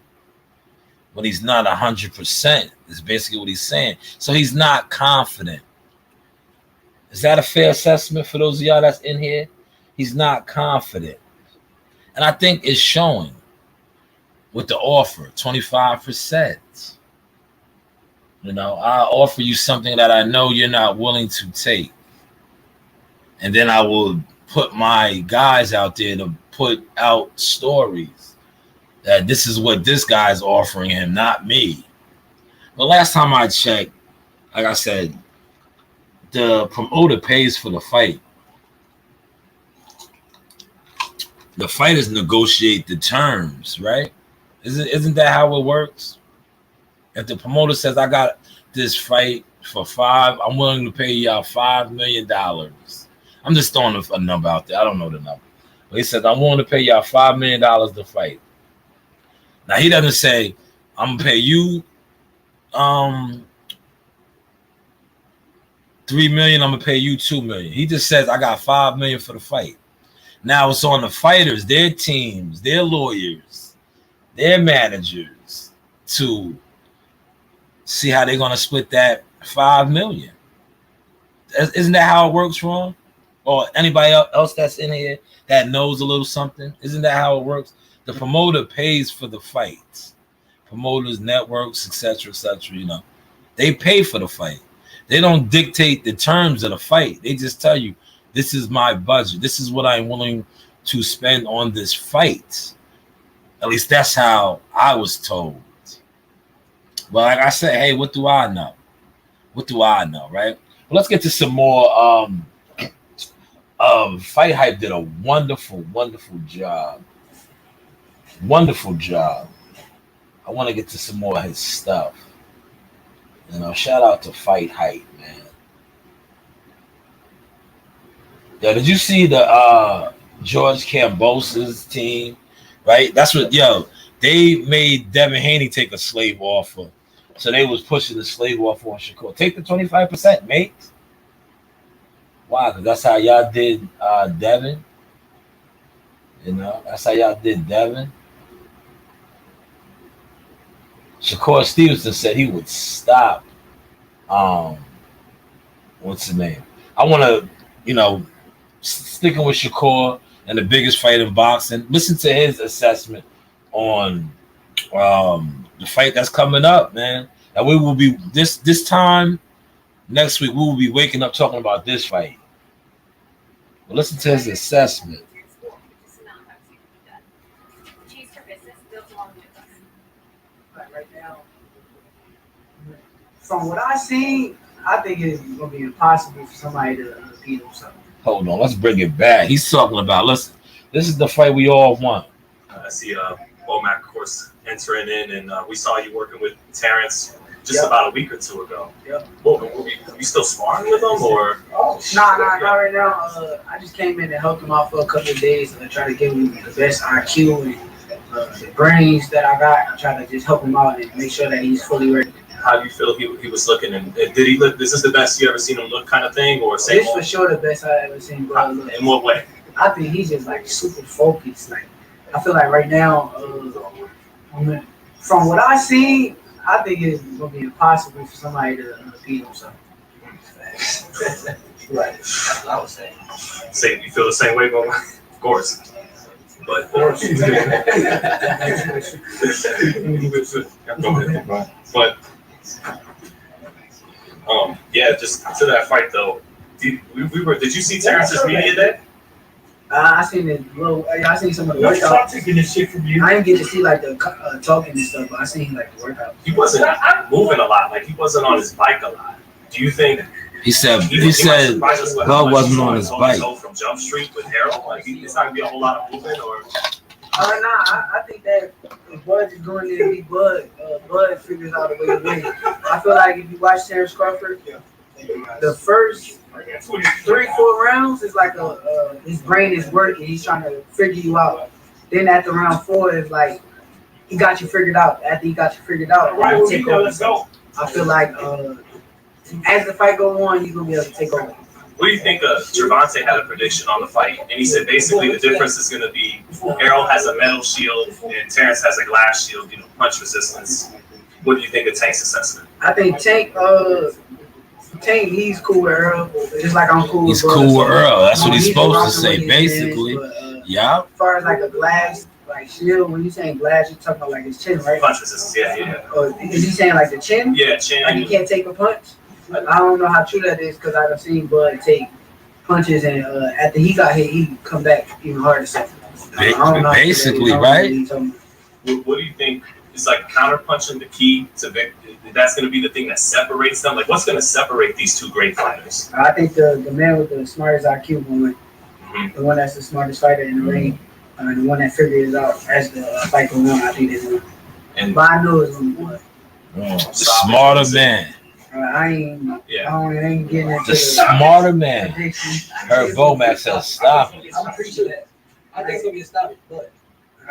but he's not 100%. Is basically what he's saying. So he's not confident. Is that a fair assessment for those of y'all that's in here? He's not confident. And I think it's showing with the offer, 25%. I offer you something that I know you're not willing to take. And then I will put my guys out there to put out stories that this is what this guy's offering him, not me. But last time I checked, like I said, the promoter pays for the fight. The fighters negotiate the terms, right? Isn't that how it works? If the promoter says, I got this fight for I'm willing to pay y'all $5 million. I'm just throwing a number out there. I don't know the number. But he says, I'm willing to pay y'all $5 million to fight. Now, he doesn't say, I'm going to pay you $3 million, I'm gonna pay you $2 million. He just says I got $5 million for the fight. Now it's on the fighters, their teams, their lawyers, their managers to see how they're gonna split that $5 million. Isn't that how it works, Ron? Or anybody else that's in here that knows a little something? Isn't that how it works? The promoter pays for the fights. Promoters, networks, etc., etc. They pay for the fight. They don't dictate the terms of the fight. They just tell you, this is my budget. This is what I'm willing to spend on this fight. At least that's how I was told. But like I said, hey, what do I know? What do I know, right? Well, let's get to some more. Fight Hype did a wonderful, wonderful job. Wonderful job. I want to get to some more of his stuff. Shout out to Fight Hype, man. Yo, did you see the George Cambosa's team? Right? That's what, they made Devin Haney take a slave offer. So they was pushing the slave offer on Shakur. Take the 25%, mate. Why? Because that's how y'all did Devin. That's how y'all did Devin. Shakur Stevenson said he would stop. What's the name? I want to, sticking with Shakur and the biggest fight in boxing. Listen to his assessment on the fight that's coming up, man. And we will be this time next week. We will be waking up talking about this fight. But listen to his assessment. Right now, from what I see, I think it's going to be impossible for somebody to beat himself. Hold on, let's bring it back. He's talking about, listen, this is the fight we all want. I see Womack, of course, entering in, and we saw you working with Terrence just about a week or two ago. Yep. Well, were you still sparring with him, or? Nah, not right now. I just came in and helped him out for a couple of days and try to give him the best IQ and the brains that I got. I try to just help him out and make sure that he's fully ready. How do you feel he was looking? And did he look? Is this the best you ever seen him look, kind of thing, or same? This for sure the best I ever seen bro look. In what way? I think he's just like super focused. Like I feel like right now, from what I see, I think it's gonna be impossible for somebody to beat him. So. Right, that's what I was saying. Say you feel the same way, Bo? Of course. But yeah, just to that fight though. Did you see Terrence's media day? I seen it. I seen some of the workouts. Taking this shit from you. I didn't get to see like the talking and stuff, but I seen like the workout. He wasn't moving a lot. Like he wasn't on his bike a lot. Do you think? He said Bud wasn't on his bike. From Jump Street with Harold, like it's not gonna be a whole lot of movement, or. I think that if Bud is going there to be Bud, Bud figures out a way to win. I feel like if you watch Terrence Crawford, the first 3-4 rounds is like his brain is working. He's trying to figure you out. Then after round 4 is like he got you figured out. After he got you figured out, right, take over. Let's go. I feel like as the fight goes on, you're gonna be able to take over. What do you think? Gervonta had a prediction on the fight, and he said basically the difference is going to be Errol has a metal shield and Terrence has a glass shield, punch resistance. What do you think of Tank's assessment? I think Tank, he's cool with Earl, just like I'm cool with He's cool with Earl. That's what he's supposed to say, basically. Yeah. As far as like a glass shield, when you saying glass, you're talking about like his chin, right? Punch resistance, yeah. Or is he saying like the chin? Yeah, chin. Like he can't take a punch? I don't know how true that is because I've seen Bud take punches and after he got hit, he come back even harder. So basically, right? What do you think is like counter punching the key to victory? That's going to be the thing that separates them. Like, what's going to separate these two great fighters? I think the man with the smartest IQ will win. Mm-hmm. The one that's the smartest fighter in the ring, the one that figures out as the fight goes on. I think they win. But I know it's going to win. The smarter man. I ain't getting into the smarter man. Her Vomax says stop it. I'm pretty sure that. I think it's gonna be a stop it, but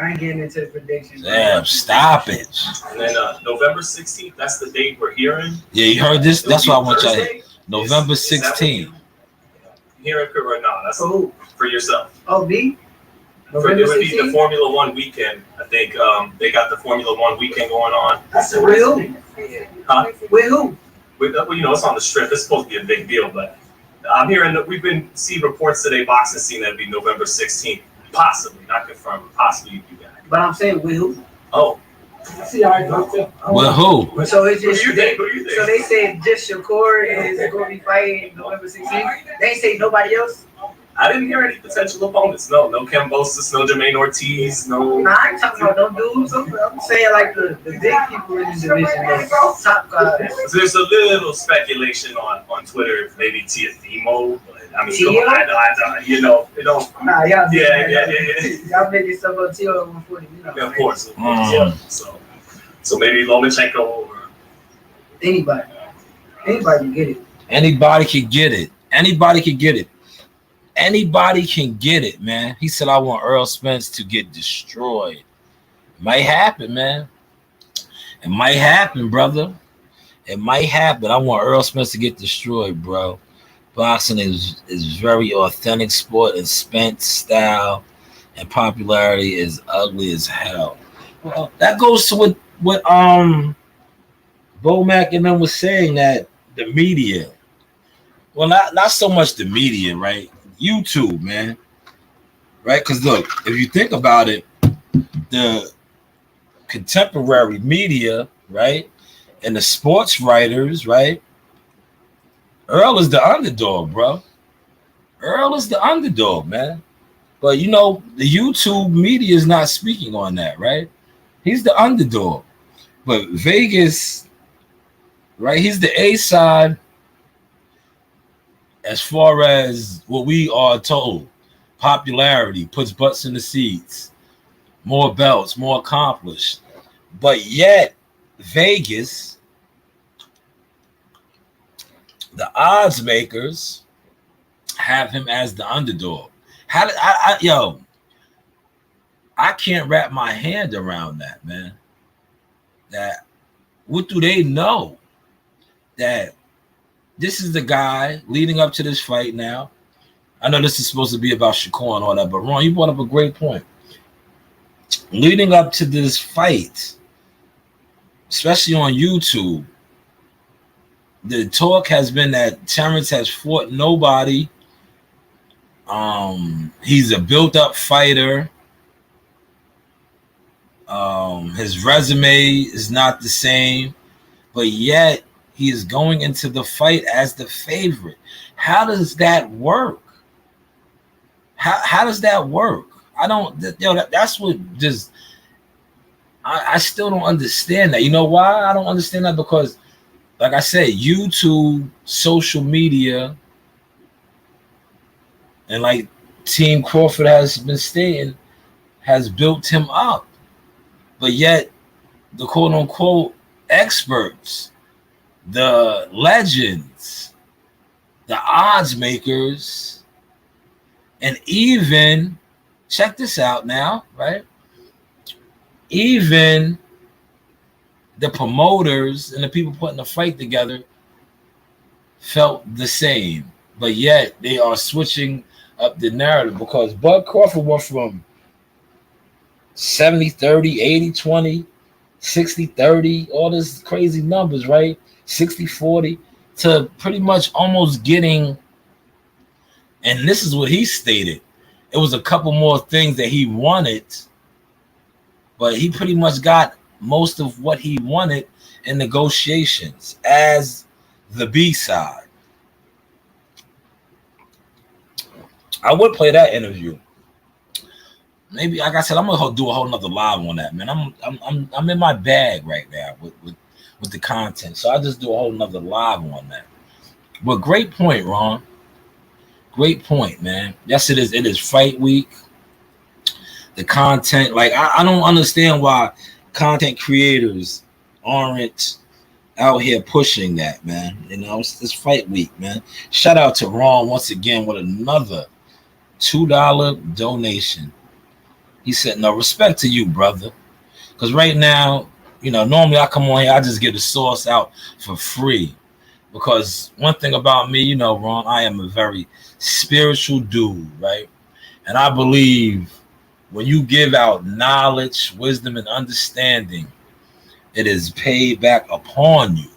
I ain't getting into the predictions. Damn, stop it. And then November 16th, that's the date we're hearing. Yeah, you heard this? That's what I want y'all to hear. November 16th. Hearing it right now. That's for yourself. Oh, me? It would be the Formula One weekend. I think they got the Formula One weekend going on. That's real? Huh? With who? It's on the strip. It's supposed to be a big deal, but I'm hearing that we've been seeing reports today. Boxing scene that'd be November 16th, possibly not confirmed, possibly you guys. But I'm saying with who? Oh, with who? So it's just who do you think? So they said just Shakur is going to be fighting November 16th. They ain't say nobody else. I didn't hear any potential opponents. No Cambosis, no Jermaine Ortiz, no. Nah, I ain't talking about no dudes. I'm saying like the big people in the division, the top guys. There's a little speculation on Twitter, maybe Teofimo, but I mean, come on, I it don't. Nah, y'all. Yeah. Y'all making stuff on Teo 140, Yeah, of course. Yeah. So maybe Lomachenko or anybody can get it. Anybody can get it. Anybody can get it. Anybody can get it, man. He said, I want Earl Spence to get destroyed. It might happen, man. It might happen, brother. It might happen. I want Earl Spence to get destroyed, bro. Boxing is very authentic sport, and Spence style and popularity is ugly as hell. Well, that goes to what Bomac and them was saying, that the media, well, not so much the media, right? YouTube, man, right? Because look, if you think about it, the contemporary media, right, and the sports writers, right, Earl is the underdog, bro. Earl is the underdog, man. But the YouTube media is not speaking on that, right? He's the underdog. But Vegas, right, he's the A side. As far as what we are told, popularity, puts butts in the seats, more belts, more accomplished. But yet, Vegas, the odds makers have him as the underdog. I can't wrap my hand around that, man. That what do they know? that this is the guy leading up to this fight now. I know this is supposed to be about Shakur and all that, but Ron, you brought up a great point. Leading up to this fight, especially on YouTube, the talk has been that Terrence has fought nobody. He's a built-up fighter. His resume is not the same, but yet he is going into the fight as the favorite. How does that work? How does that work? I don't, that's what just, I still don't understand that. You know why I don't understand that? Because, like I said, YouTube, social media, and like Team Crawford has been stating, has built him up. But yet, the quote-unquote experts, the legends, the odds makers, and even, check this out now, right? Even the promoters and the people putting the fight together felt the same. But yet, they are switching up the narrative because Bud Crawford went from 70-30, 80-20, 60-30, all these crazy numbers, right? 60-40 to pretty much almost getting, and this is what he stated, it was a couple more things that he wanted, but he pretty much got most of what he wanted in negotiations as the B-side. I would play that interview. Maybe, like I said, I'm gonna do a whole nother live on that, man. I'm in my bag right now with the content, so I'll just do a whole nother live on that. But great point, Ron. Great point, man. Yes, it is. It is fight week. The content, like I don't understand why content creators aren't out here pushing that, man. You know, it's fight week, man. Shout out to Ron once again with another $2 donation. He said, no, respect to you, brother. Because right now, you know, normally I come on here, I just get the source out for free. Because one thing about me, you know, Ron, I am a very spiritual dude, right? And I believe when you give out knowledge, wisdom, and understanding, it is paid back upon you.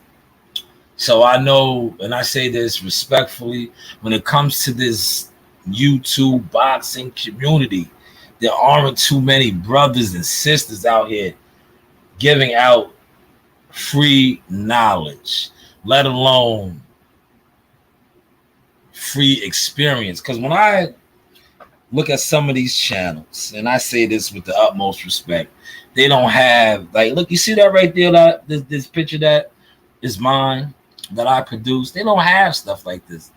So I know, and I say this respectfully, when it comes to this YouTube boxing community, there aren't too many brothers and sisters out here giving out free knowledge, let alone free experience. Because when I look at some of these channels, and I say this with the utmost respect, they don't have, like, look, you see that right there, that this picture that is mine, that I produced, they don't have stuff like this.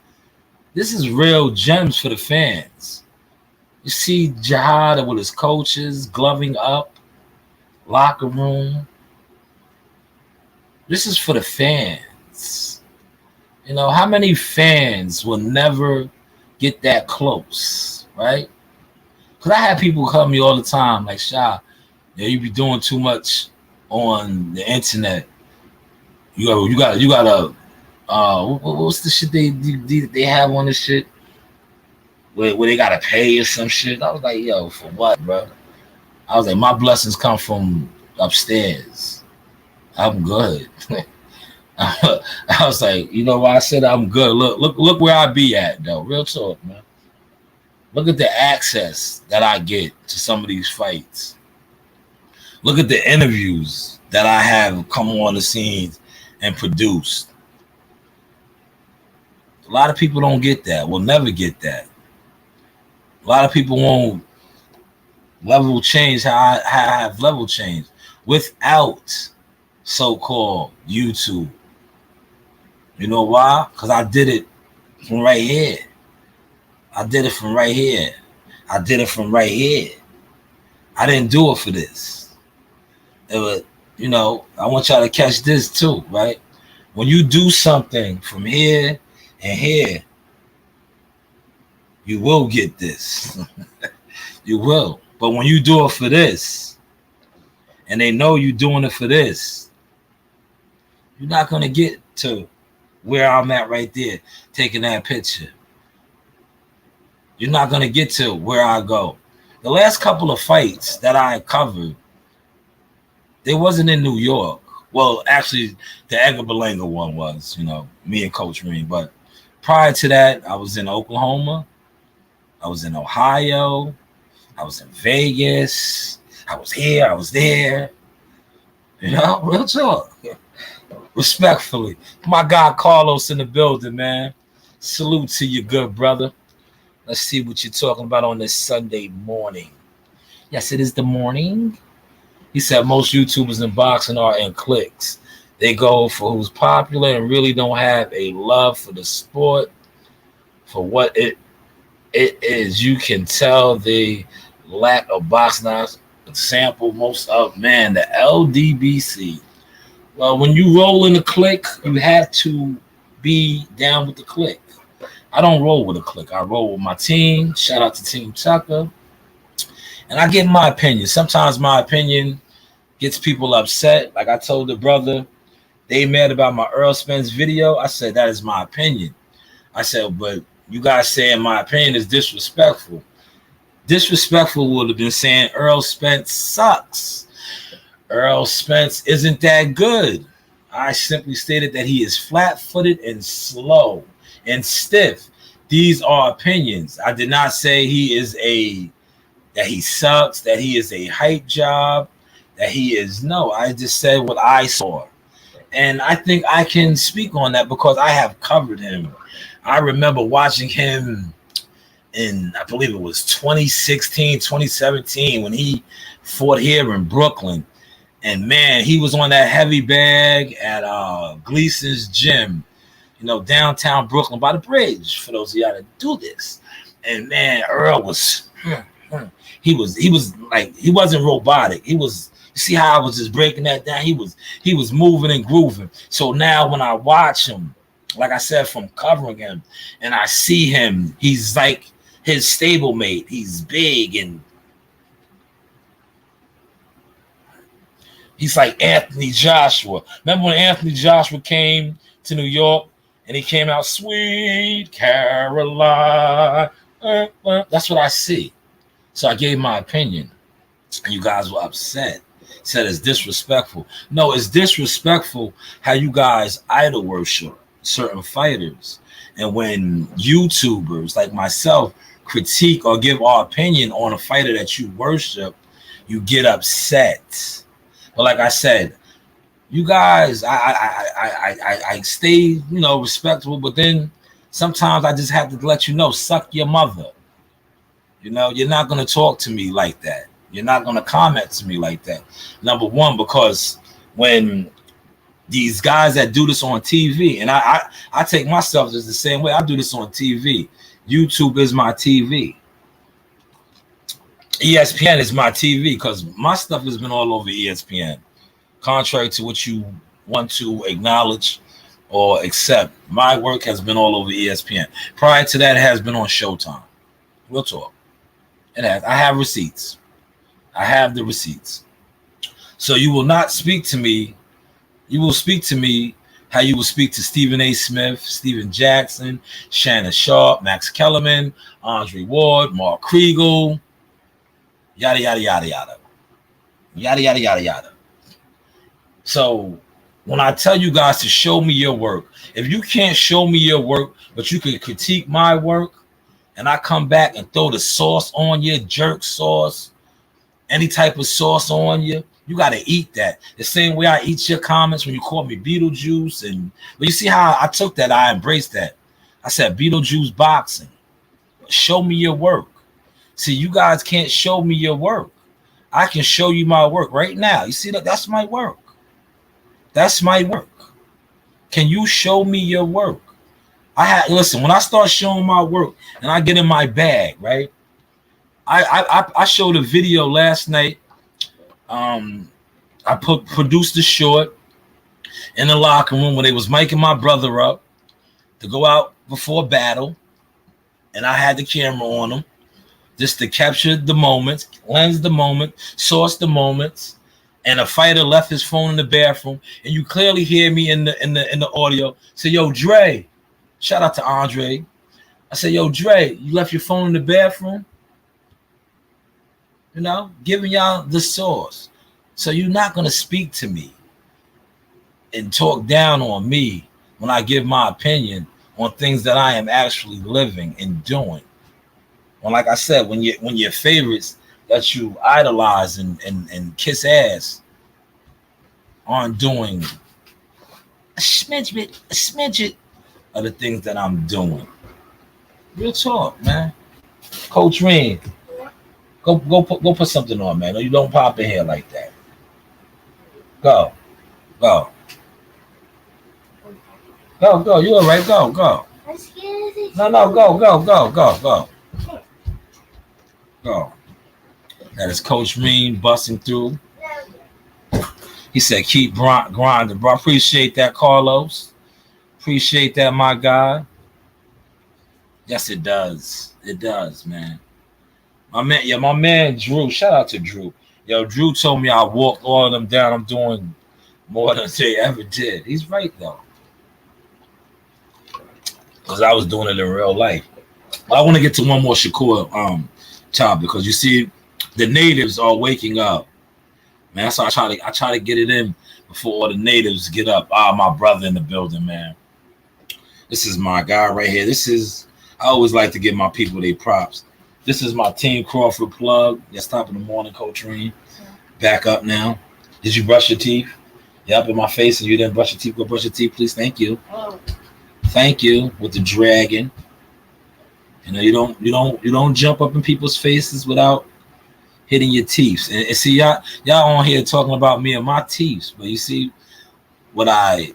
This is real gems for the fans. You see Jihad with his coaches, gloving up, locker room. This is for the fans. You know, how many fans will never get that close, right? Because I have people come to me all the time, like, Sha, yeah, you be doing too much on the internet. You gotta what's the shit they have on this shit? Where they gotta pay or some shit. I was like, yo, for what, bro? I was like, my blessings come from upstairs. I'm good. I was like, you know why I said I'm good? Look where I be at, though. Real talk, man. Look at the access that I get to some of these fights. Look at the interviews that I have come on the scenes and produced. A lot of people don't get that. Will never get that. A lot of people won't level change how I have level change without so-called YouTube. You know why? Because I did it from right here. I did it from right here. I did it from right here. I didn't do it for this. It was, you know, I want y'all to catch this too, right? When you do something from here and here, you will get this. You will. But when you do it for this, and they know you're doing it for this, you're not going to get to where I'm at right there, taking that picture. You're not going to get to where I go. The last couple of fights that I covered, they wasn't in New York. Well, actually, the Yagga one was, me and Coach Reed. But prior to that, I was in Oklahoma. I was in Ohio. I was in Vegas. I was here. I was there. Real talk. Respectfully. My guy Carlos in the building, man. Salute to you, good brother. Let's see what you're talking about on this Sunday morning. Yes, it is the morning. He said most YouTubers in boxing are in cliques. They go for who's popular and really don't have a love for the sport, for what it is. You can tell the lack of boxing example most of, the LDBC. Well, when you roll in a clique, you have to be down with the clique. I don't roll with a clique. I roll with my team. Shout out to Team Tucker. And I give my opinion. Sometimes my opinion gets people upset. Like I told the brother, they mad about my Earl Spence video. I said, that is my opinion. I said, but you guys saying my opinion is disrespectful. Disrespectful would have been saying Earl Spence sucks. Earl Spence isn't that good. I simply stated that he is flat-footed and slow and stiff. These are opinions. I did not say that he sucks, that he is a hype job, that he is. No, I just said what I saw. And I think I can speak on that because I have covered him. I remember watching him in, I believe it was 2016, 2017, when he fought here in Brooklyn. And man, he was on that heavy bag at Gleason's gym, downtown Brooklyn by the bridge, for those of y'all that do this. And man, Earl was, he was like, he wasn't robotic. He was, you see how I was just breaking that down? He was moving and grooving. So now when I watch him, like I said, from covering him, and I see him, he's like his stablemate. He's big and he's like Anthony Joshua. Remember when Anthony Joshua came to New York and he came out, Sweet Caroline? That's what I see. So I gave my opinion, and you guys were upset. Said it's disrespectful. No, it's disrespectful how you guys idol worship certain fighters. And when YouTubers like myself critique or give our opinion on a fighter that you worship, you get upset. But like I said, you guys, I stay, respectable, but then sometimes I just have to let you know, suck your mother. You're not going to talk to me like that. You're not going to comment to me like that. Number one, because when these guys that do this on TV, and I take myself as the same way. I do this on TV. YouTube is my TV. ESPN is my TV because my stuff has been all over ESPN. Contrary to what you want to acknowledge or accept, my work has been all over ESPN. Prior to that, it has been on Showtime. We'll talk. It has. I have receipts. I have the receipts. So you will not speak to me. You will speak to me how you will speak to Stephen A. Smith, Steven Jackson, Shannon Sharp, Max Kellerman, Andre Ward, Mark Kriegel, yada, yada, yada, yada. Yada, yada, yada, yada. So when I tell you guys to show me your work, if you can't show me your work, but you can critique my work, and I come back and throw the sauce on you, jerk sauce, any type of sauce on you, you got to eat that. The same way I eat your comments when you call me Beetlejuice. But you see how I took that? I embraced that. I said Beetlejuice boxing. Show me your work. See, you guys can't show me your work. I can show you my work right now. You see that? That's my work. That's my work. Can you show me your work? Listen, when I start showing my work and I get in my bag, right? I showed a video last night. I produced the short in the locker room when they was miking my brother up to go out before battle, and I had the camera on him just to capture the moments, lens the moment, source the moments, and a fighter left his phone in the bathroom, and you clearly hear me in the audio say, "Yo, Dre," shout out to Andre. I said, "Yo, Dre, you left your phone in the bathroom." You know, giving y'all the source. So you're not gonna speak to me and talk down on me when I give my opinion on things that I am actually living and doing. When, like I said, when your favorites that you idolize and kiss ass aren't doing a smidget of the things that I'm doing. Real talk, man. Coach Reed, go put something on, man. No, you don't pop in here like that. Go. You all right? Go. No, go. That is Coach Reed busting through. He said, keep grinding, bro. Appreciate that, Carlos. Appreciate that, my guy. Yes, it does. It does, man. My man Drew. Shout out to Drew. Yo, Drew told me I walked all of them down. I'm doing more than they ever did. He's right, though. Because I was doing it in real life. But I want to get to one more Shakur topic, because you see, the natives are waking up. Man, so I try to get it in before all the natives get up. My brother in the building, man. This is my guy right here. I always like to give my people their props. This is my Team Crawford plug. That's top in the morning, Coach Reed. Back up now. Did you brush your teeth? You're up in my face and you didn't brush your teeth. Go brush your teeth, please. Thank you. Thank you. With the dragon. You know, you don't jump up in people's faces without hitting your teeth. And see, y'all on here talking about me and my teeth, but you see what I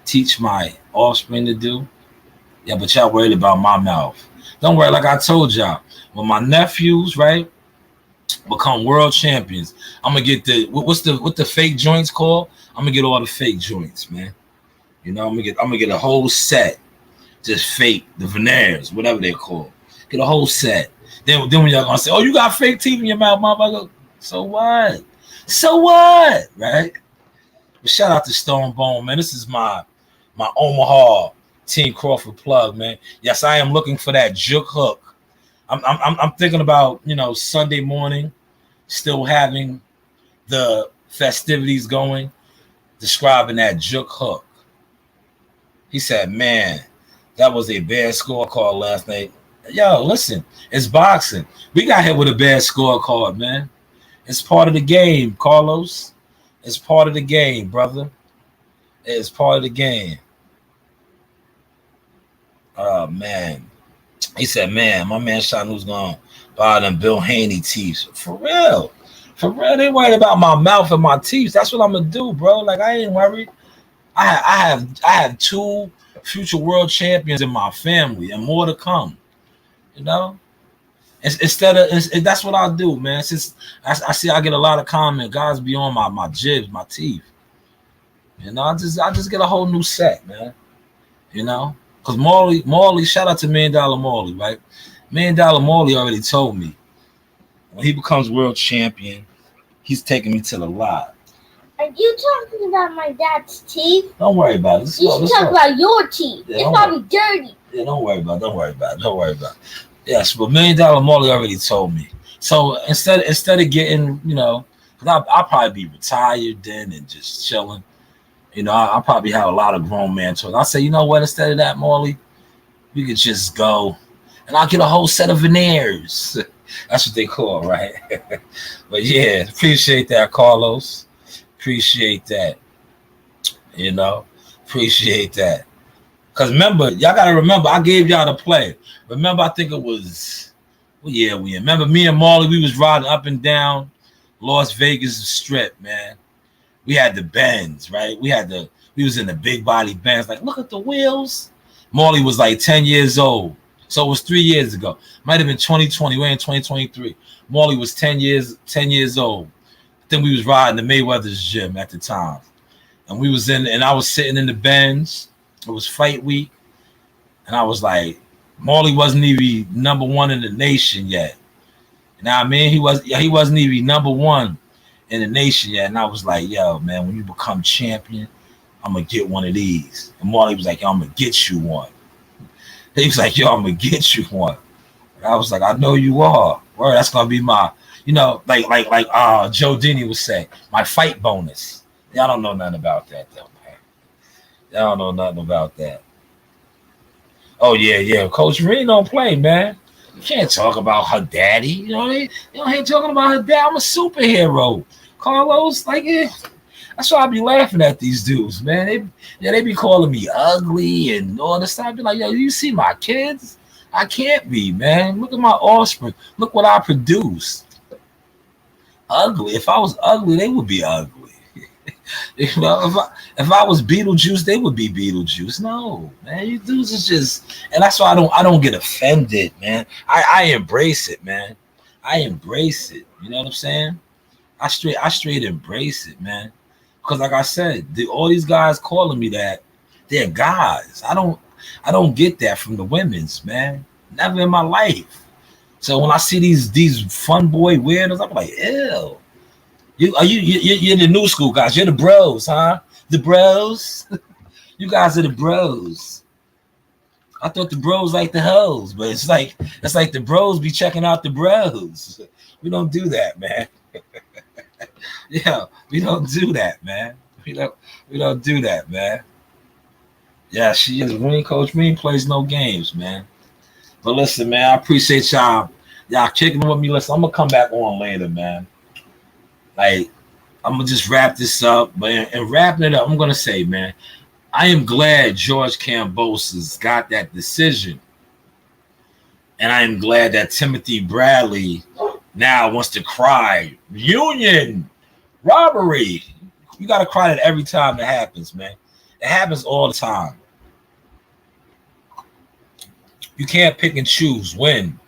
teach my offspring to do? Yeah, but y'all worried about my mouth. Don't worry, like I told y'all, when my nephews, right, become world champions, I'm gonna get what the fake joints called? I'm gonna get all the fake joints, man. You know, I'm gonna get a whole set, just fake, the veneers, whatever they're called. Get a whole set. Then when y'all gonna say, "Oh, you got fake teeth in your mouth, motherfucker." So what? Right? But shout out to Stone Bone, man. This is my Omaha Team Crawford plug, man. Yes, I am looking for that juke hook. I'm thinking about, you know, Sunday morning, still having the festivities going, describing that juke hook. He said, "Man, that was a bad scorecard last night." Yo, listen, it's boxing. We got hit with a bad scorecard, man. It's part of the game, Carlos. It's part of the game, brother. It's part of the game. Oh, man. He said, "Man, my man Shanewz gonna buy them Bill Haney teeth." For real. They worried about my mouth and my teeth. That's what I'm gonna do, bro. Like, I ain't worried. I have 2 future world champions in my family and more to come. You know, that's what I'll do, man. Since I see I get a lot of comment, guys be on my jibs, my teeth. You know, I just get a whole new set, man. You know, because Morley, shout out to $1 Million Morley, right? $1 Million Morley already told me when he becomes world champion, he's taking me to the lot. Are you talking about my dad's teeth? Don't worry about it. You should talk about your teeth. Yeah, it's probably dirty. Yeah, don't worry about it. Yes, but $1 Million Morley already told me. So instead of getting, you know, I'll probably be retired then and just chilling. You know, I'll probably have a lot of grown man talk. I'll say, you know what, instead of that, Morley, we could just go and I'll get a whole set of veneers. That's what they call, right? But yeah, appreciate that, Carlos. Appreciate that. You know, appreciate that. Because remember, y'all got to remember, I gave y'all the play. Remember, I think it was, what year we in? Remember me and Marley, we was riding up and down Las Vegas Strip, man. We had the Benz, right? We was in the big body Benz. Like, look at the wheels. Marley was like 10 years old. So it was 3 years ago. Might have been 2020. We're in 2023. Marley was 10 years old. I think we was riding the Mayweather's gym at the time. And I was sitting in the Benz. It was fight week. And I was like, Marley wasn't even number 1 in the nation yet. You know what I mean? He wasn't even number 1 in the nation yet. And I was like, yo, man, when you become champion, I'm gonna get one of these. And Marley was like, yo, I'm gonna get you one. He was like, yo, I'm gonna get you one. And I was like, I know you are. Word, that's gonna be my, like Joe Denny would say, my fight bonus. Y'all don't know nothing about that though, man. Y'all don't know nothing about that. Oh yeah. Coach Reen don't play, man. You can't talk about her daddy. You know what I mean? You ain't talking about her dad. I'm a superhero. Carlos, like it. That's why I be laughing at these dudes, man. They be calling me ugly and all this stuff. I be like, yo, you see my kids? I can't be, man. Look at my offspring. Look what I produce. Ugly. If I was ugly, they would be ugly. If I was Beetlejuice, they would be Beetlejuice. No, man, you dudes is just, and that's why I don't get offended, man. I embrace it, man. I embrace it. You know what I'm saying? I straight embrace it, man. Because like I said, all these guys calling me that, they're guys. I don't get that from the women's, man. Never in my life. So when I see these fun boy weirdos, I'm like, ew. You're the new school guys. You're the bros, huh? The bros. You guys are the bros. I thought the bros like the hoes, but it's like the bros be checking out the bros. We don't do that, man. Yeah, we don't do that, man. We don't do that, man. Yeah, she is winning. Coach Mean plays no games, man. But listen, man, I appreciate y'all kicking with me. Listen, I'm gonna come back on later, man. Like, I'm gonna just wrap this up, but in wrapping it up, I'm gonna say, man, I am glad George Kambosos got that decision, and I am glad that Timothy Bradley now wants to cry union robbery. You gotta cry that every time that happens, man. It happens all the time. You can't pick and choose when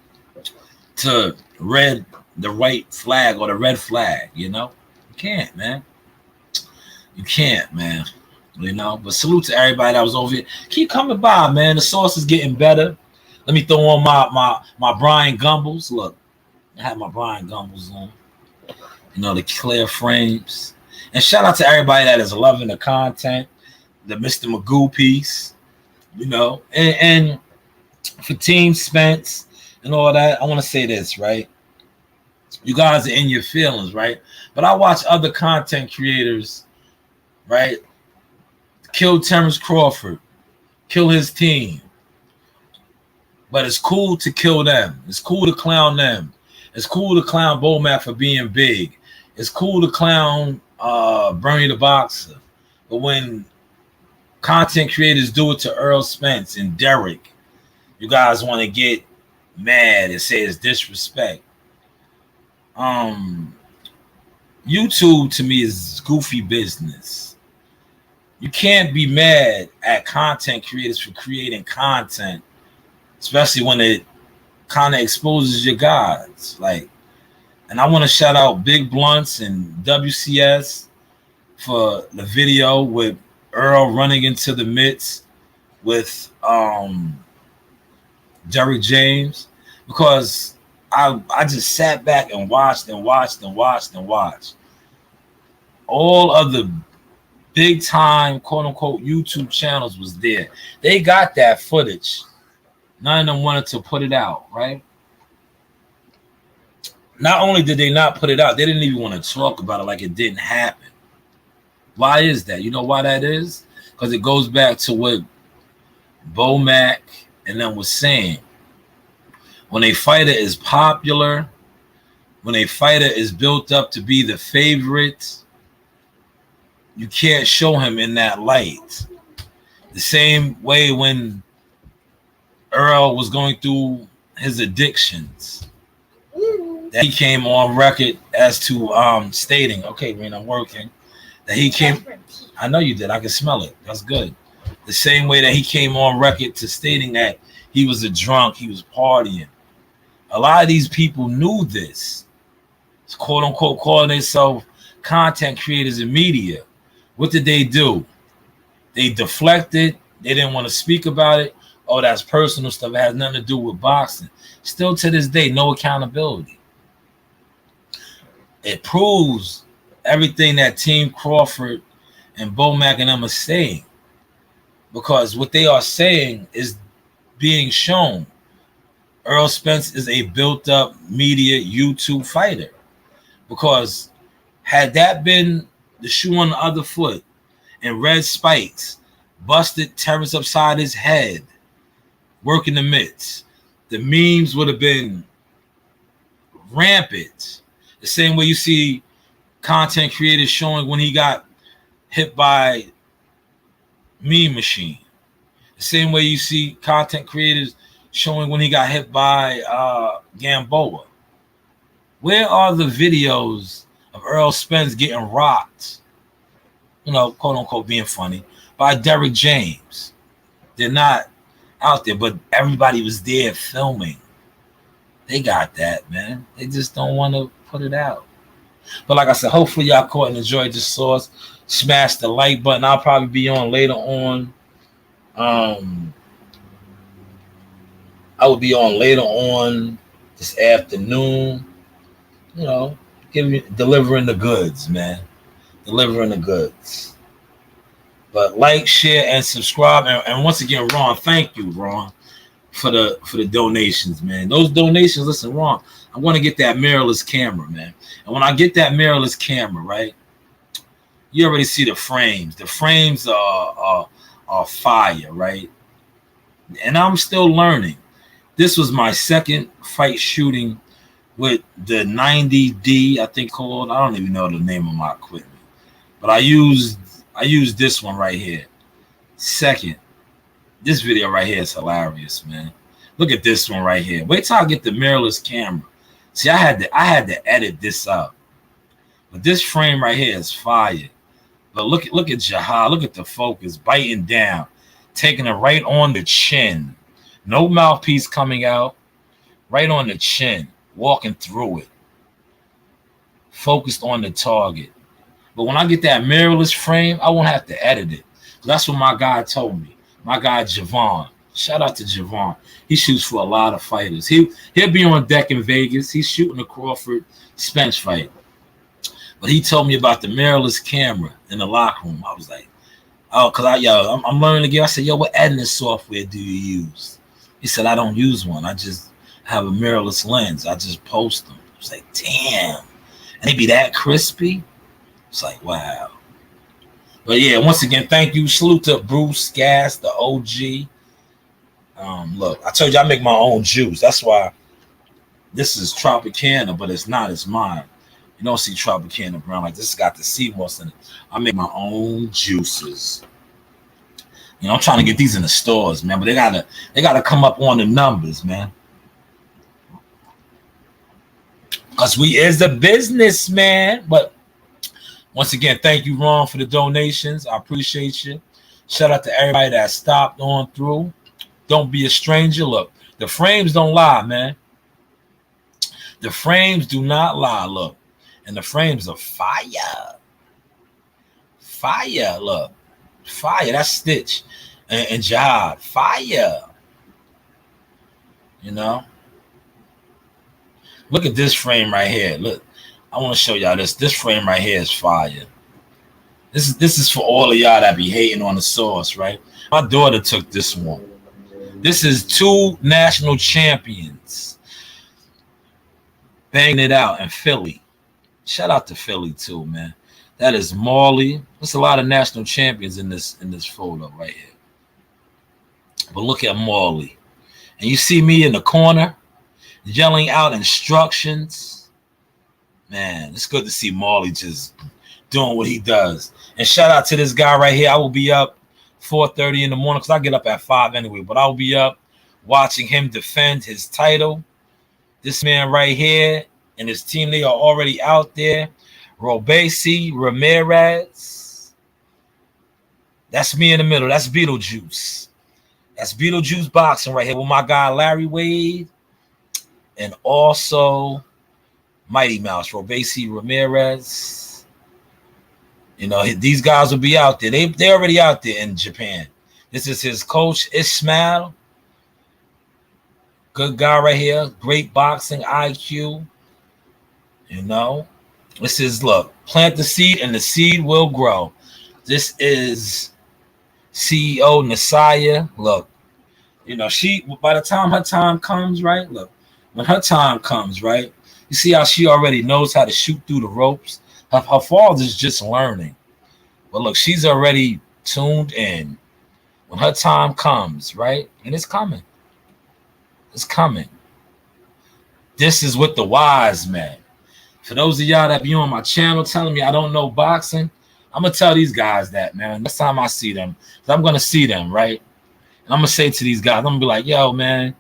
to the right flag or the red flag, you know? You can't, man. You can't, man. You know, but salute to everybody that was over here. Keep coming by, man. The sauce is getting better. Let me throw on my Brian Gumbles. Look, I have my Brian Gumbles on. You know, the clear frames. And shout out to everybody that is loving the content, the Mr. Magoo piece, you know, and for Team Spence and all that. I want to say this, right? You guys are in your feelings, right? But I watch other content creators, right, kill Terrence Crawford, kill his team. But it's cool to kill them. It's cool to clown them. It's cool to clown Bomac for being big. It's cool to clown Bernie the Boxer. But when content creators do it to Earl Spence and Derek, you guys want to get mad and say it's disrespect. YouTube to me is goofy business. You can't be mad at content creators for creating content, especially when it kind of exposes your guys. Like, and I want to shout out Big Blunts and WCS for the video with Earl running into the midst with Derrick James, because I just sat back and watched. All of the big time, quote unquote, YouTube channels was there. They got that footage. None of them wanted to put it out, right? Not only did they not put it out, they didn't even want to talk about it like it didn't happen. Why is that? You know why that is? Because it goes back to what Bomac and them was saying. When a fighter is popular, when a fighter is built up to be the favorite, you can't show him in that light. The same way when Earl was going through his addictions, that he came on record as to stating, okay, Rena, I'm working, that he came, I know you did, I can smell it, that's good. The same way that he came on record to stating that he was a drunk, he was partying. A lot of these people knew this, quote unquote, calling themselves content creators in media. What did they do? They deflected. They didn't want to speak about it. Oh, that's personal stuff. It has nothing to do with boxing. Still to this day, no accountability. It proves everything that Team Crawford and Bo Mack and them are saying, because what they are saying is being shown. Earl Spence is a built-up media YouTube fighter, because had that been the shoe on the other foot and red spikes busted Terrence upside his head, working the mitts, the memes would have been rampant. The same way you see content creators showing when he got hit by Meme Machine. The same way you see content creators showing when he got hit by Gamboa. Where are the videos of Earl Spence getting rocked, quote unquote being funny, by Derrick James? They're not out there, but everybody was there filming. They got that, man. They just don't want to put it out. But like I said, hopefully y'all caught and enjoyed this source. Smash the like button. I'll probably be on later on. I will be on later on this afternoon. Delivering the goods, man. Delivering the goods. But like, share, and subscribe. And once again, Ron, thank you, Ron, for the donations, man. Those donations, listen, Ron, I want to get that mirrorless camera, man. And when I get that mirrorless camera, right, you already see the frames. The frames are fire, right? And I'm still learning. This was my second fight shooting with the 90D, I think called. I don't even know the name of my equipment. But I used this one right here. Second. This video right here is hilarious, man. Look at this one right here. Wait till I get the mirrorless camera. See, I had to edit this up. But this frame right here is fire. But look at Jahar. Look at the focus biting down, taking it right on the chin. No mouthpiece coming out. Right on the chin, walking through it. Focused on the target. But when I get that mirrorless frame, I won't have to edit it. That's what my guy told me. My guy Javon. Shout out to Javon. He shoots for a lot of fighters. He'll be on deck in Vegas. He's shooting the Crawford Spence fight. But he told me about the mirrorless camera in the locker room. I was like, oh, because I'm learning again. I said, yo, what editing software do you use? He said, I don't use one. I just have a mirrorless lens. I just post them. I was like, damn. And they be that crispy? It's like, wow. But yeah, once again, thank you. Salute to Bruce Gas, the OG. Look, I told you I make my own juice. That's why this is Tropicana, but it's not. It's mine. You don't see Tropicana brown like this. It's got the sea moss in it. I make my own juices. I'm trying to get these in the stores, man. But they gotta come up on the numbers, man. Cause we is a business, man. But once again, thank you, Ron, for the donations. I appreciate you. Shout out to everybody that stopped on through. Don't be a stranger. Look, the frames don't lie, man. The frames do not lie. Look, and the frames are fire. Fire. Look, fire. That's Stitch and Jihad. Fire. Look at this frame right here. Look. I want to show y'all this. This frame right here is fire. This is for all of y'all that be hating on the sauce, right? My daughter took this one. This is 2 national champions banging it out in Philly. Shout out to Philly too, man. That is Marley. There's a lot of national champions in this photo right here. But look at Marley. And you see me in the corner yelling out instructions. Man, it's good to see Marley just doing what he does. And shout out to this guy right here. I will be up 4:30 in the morning because I get up at 5 anyway. But I'll be up watching him defend his title. This man right here and his team, they are already out there. Robesi Ramirez. That's me in the middle. That's Beetlejuice. That's Beetlejuice boxing right here with my guy Larry Wade. And also Mighty Mouse, Robesi Ramirez. These guys will be out there. They're already out there in Japan. This is his coach, Ismail. Good guy right here. Great boxing IQ. This is, look, plant the seed and the seed will grow. This is CEO Nasaya. Look, you know, she, by the time her time comes, right? Look, when her time comes, right? You see how she already knows how to shoot through the ropes? Her father's just learning. But look, she's already tuned in. When her time comes, right? And it's coming. It's coming. This is with the wise man. For those of y'all that be on my channel telling me I don't know boxing, I'm going to tell these guys that, man. Next time I see them, I'm going to see them, right? And I'm going to say to these guys, I'm going to be like, yo, man,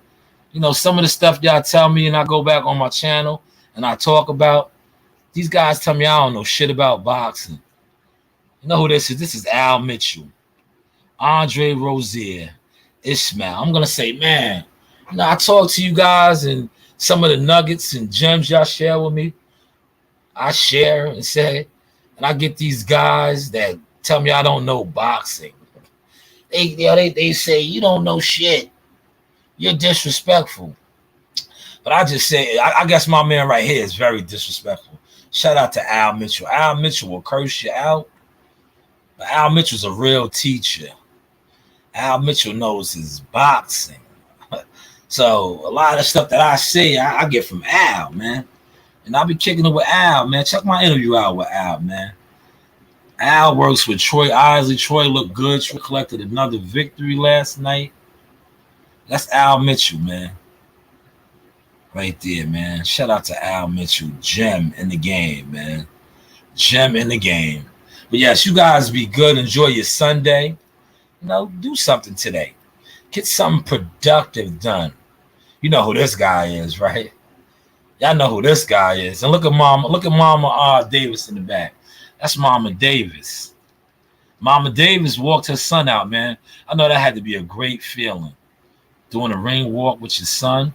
you know, some of the stuff y'all tell me and I go back on my channel and I talk about, these guys tell me I don't know shit about boxing. You know who this is? This is Al Mitchell, Andre Rozier, Ishmael. I'm going to say, man, you know, I talk to you guys and some of the nuggets and gems y'all share with me, I share and say, and I get these guys that tell me I don't know boxing. They say, you don't know shit. You're disrespectful. But I just say, I guess my man right here is very disrespectful. Shout out to Al Mitchell. Al Mitchell will curse you out. But Al Mitchell's a real teacher. Al Mitchell knows his boxing. So a lot of stuff that I say, I get from Al, man. And I'll be kicking it with Al, man. Check my interview out with Al, man. Al works with Troy Isley. Troy looked good. Troy collected another victory last night. That's Al Mitchell, man. Right there, man. Shout out to Al Mitchell. Gem in the game, man. Gem in the game. But yes, you guys be good. Enjoy your Sunday. You know, do something today. Get something productive done. You know who this guy is, right? Y'all know who this guy is. And look at Mama Davis in the back. That's Mama Davis. Mama Davis walked her son out, man. I know that had to be a great feeling. Doing a ring walk with your son.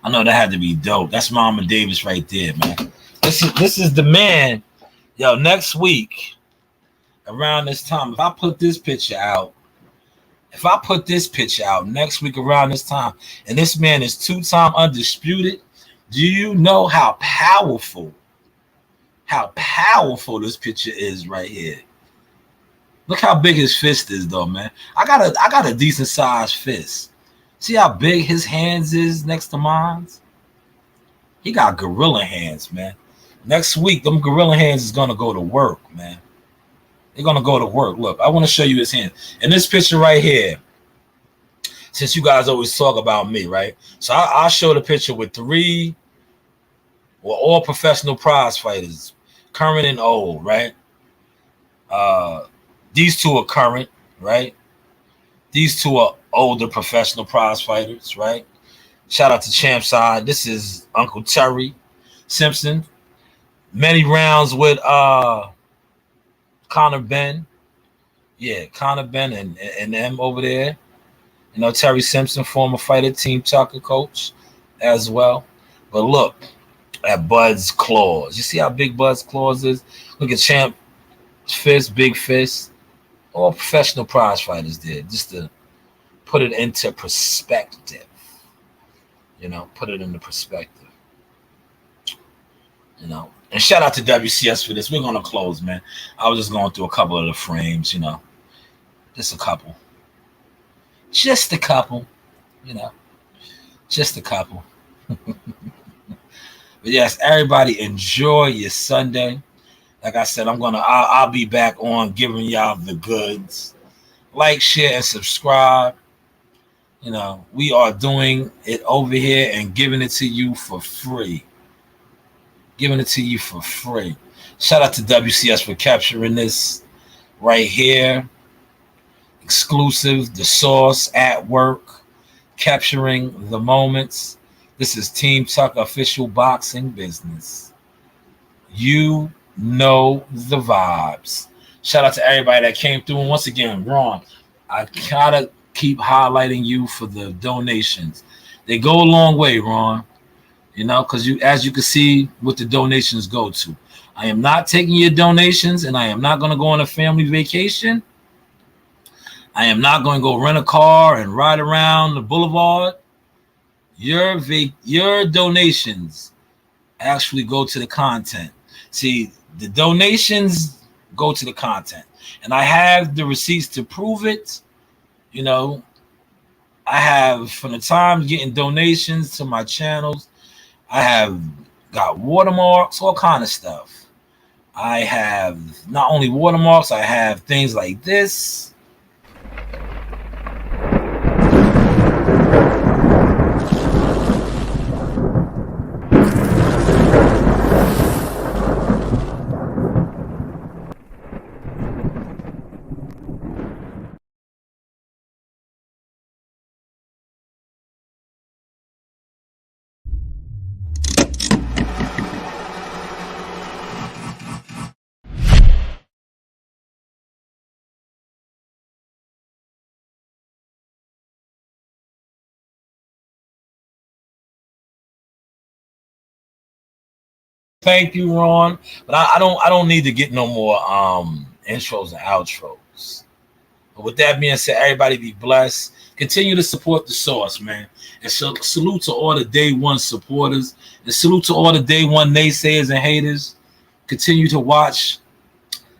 I know that had to be dope. That's Mama Davis right there, man. This is the man. Yo, next week, around this time, if I put this picture out next week around this time, and this man is 2-time undisputed, do you know how powerful this picture is right here? Look how big his fist is, though, man. I got a decent sized fist. See how big his hands is next to mine? He got gorilla hands, man. Next week, them gorilla hands is gonna go to work, man. They're gonna go to work. Look, I want to show you his hands. In this picture right here, since you guys always talk about me, right? So I'll show the picture with all professional prize fighters, current and old, right? These two are current, right? These two are older professional prize fighters, right? Shout out to Champ Side. This is Uncle Terry Simpson. Many rounds with Conor Ben. Yeah, Conor Ben and them over there. You know, Terry Simpson, former fighter, Team Tucker coach as well. But look at Bud's claws. You see how big Bud's claws is? Look at Champ's fist, big fist. All professional prize fighters did, just to put it into perspective. You know, put it into perspective. You know, and shout out to WCS for this. We're going to close, man. I was just going through a couple of the frames, you know. Just a couple. Just a couple, you know. Just a couple. But yes, everybody enjoy your Sunday. Like I said, I'll be back on giving y'all the goods. Like, share, and subscribe. You know, we are doing it over here and giving it to you for free. Giving it to you for free. Shout out to WCS for capturing this right here. Exclusive, the source at work, capturing the moments. This is Team Tucker official boxing business. You know the vibes. Shout out to everybody that came through. And once again, Ron, I gotta keep highlighting you for the donations. They go a long way, Ron. You know, because as you can see what the donations go to. I am not taking your donations, and I am not going to go on a family vacation. I am not going to go rent a car and ride around the boulevard. Your donations actually go to the content. See, the donations go to the content. And I have the receipts to prove it. You know, I have, from the time getting donations to my channels, I have got watermarks, all kind of stuff. I have not only watermarks, I have things like this. Thank you, Ron. But I don't need to get no more intros and outros. But with that being said, everybody be blessed. Continue to support the source, man. And so salute to all the day one supporters. And salute to all the day one naysayers and haters. Continue to watch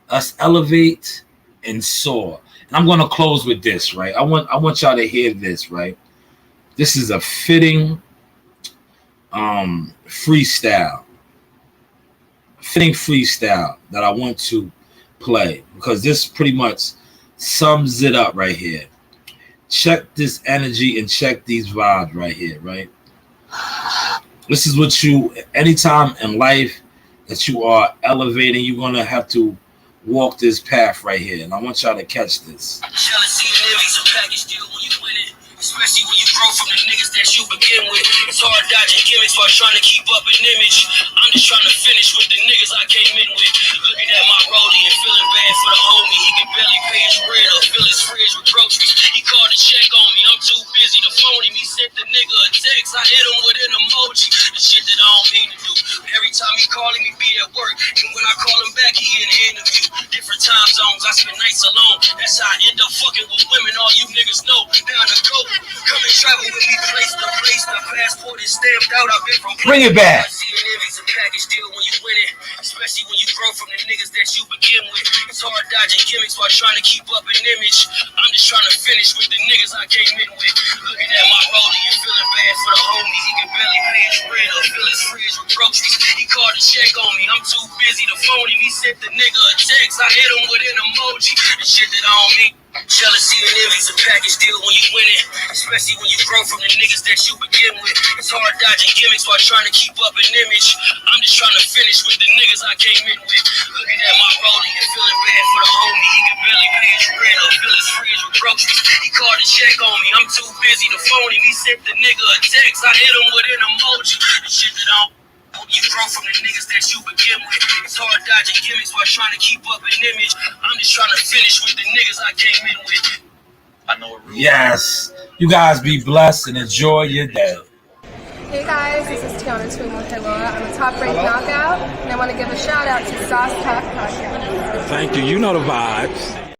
us elevate and soar. And I'm gonna close with this, right? I want y'all to hear this, right? This is a fitting freestyle. Fitting freestyle that I want to play because this pretty much sums it up right here. Check this energy and check these vibes right here, right? This is what you, anytime in life that you are elevating, you're going to have to walk this path right here. And I want y'all to catch this. Jealousy and envy's a package deal when you win it. Especially when you grow from the niggas that you begin with. It's hard dodging gimmicks while trying to keep up an image. I'm just trying to finish with the niggas I came in with. Looking at my roadie and feeling bad for the homie. He can barely pay his rent or fill his fridge with groceries. He called to check on me. I'm too busy to phone him. He sent the nigga a text. I hit him with an emoji. The shit that I don't mean to do. Every time he calling me, be at work. And when I call him back, he in the interview. Different time zones. I spend nights alone. That's how I end up fucking with women. All you niggas know. Down the go. Come and travel with me, place to place. The passport is stamped out. I've been from. Bring it back. It's a package deal when you win it, especially when you grow from the niggas that you begin with. It's hard dodging gimmicks while trying to keep up an image. I'm just trying to finish with the niggas I came in with. Looking at my roadie and feeling bad for the homie. He can barely pay his rent or fill his fridge with groceries. He called to check on me. I'm too busy to phone him. He sent the nigga a text. I hit him with an emoji. The shit that I don't mean. Jealousy and envy's a package deal when you win it, especially when you grow from the niggas that you begin with. It's hard dodging gimmicks while trying to keep up an image. I'm just trying to finish with the niggas I came in with. Looking at my roadie and feeling bad for the homie. He can barely pay his rent or fill his fridge with groceries. He called to check on me. I'm too busy to phone him. He sent the nigga a text. I hit him with an emoji. The shit that I don't. You grow from the niggas that you begin with. It's hard dodging gimmicks while trying to keep up an image. I'm just trying to finish with the niggas I came in with. I know it. Yes. You guys be blessed and enjoy your day. Hey guys, this is Tiana I'm a top-ranked knockout, and I want to give a shout out to Sauce Talk Podcast. Thank you. You know the vibes.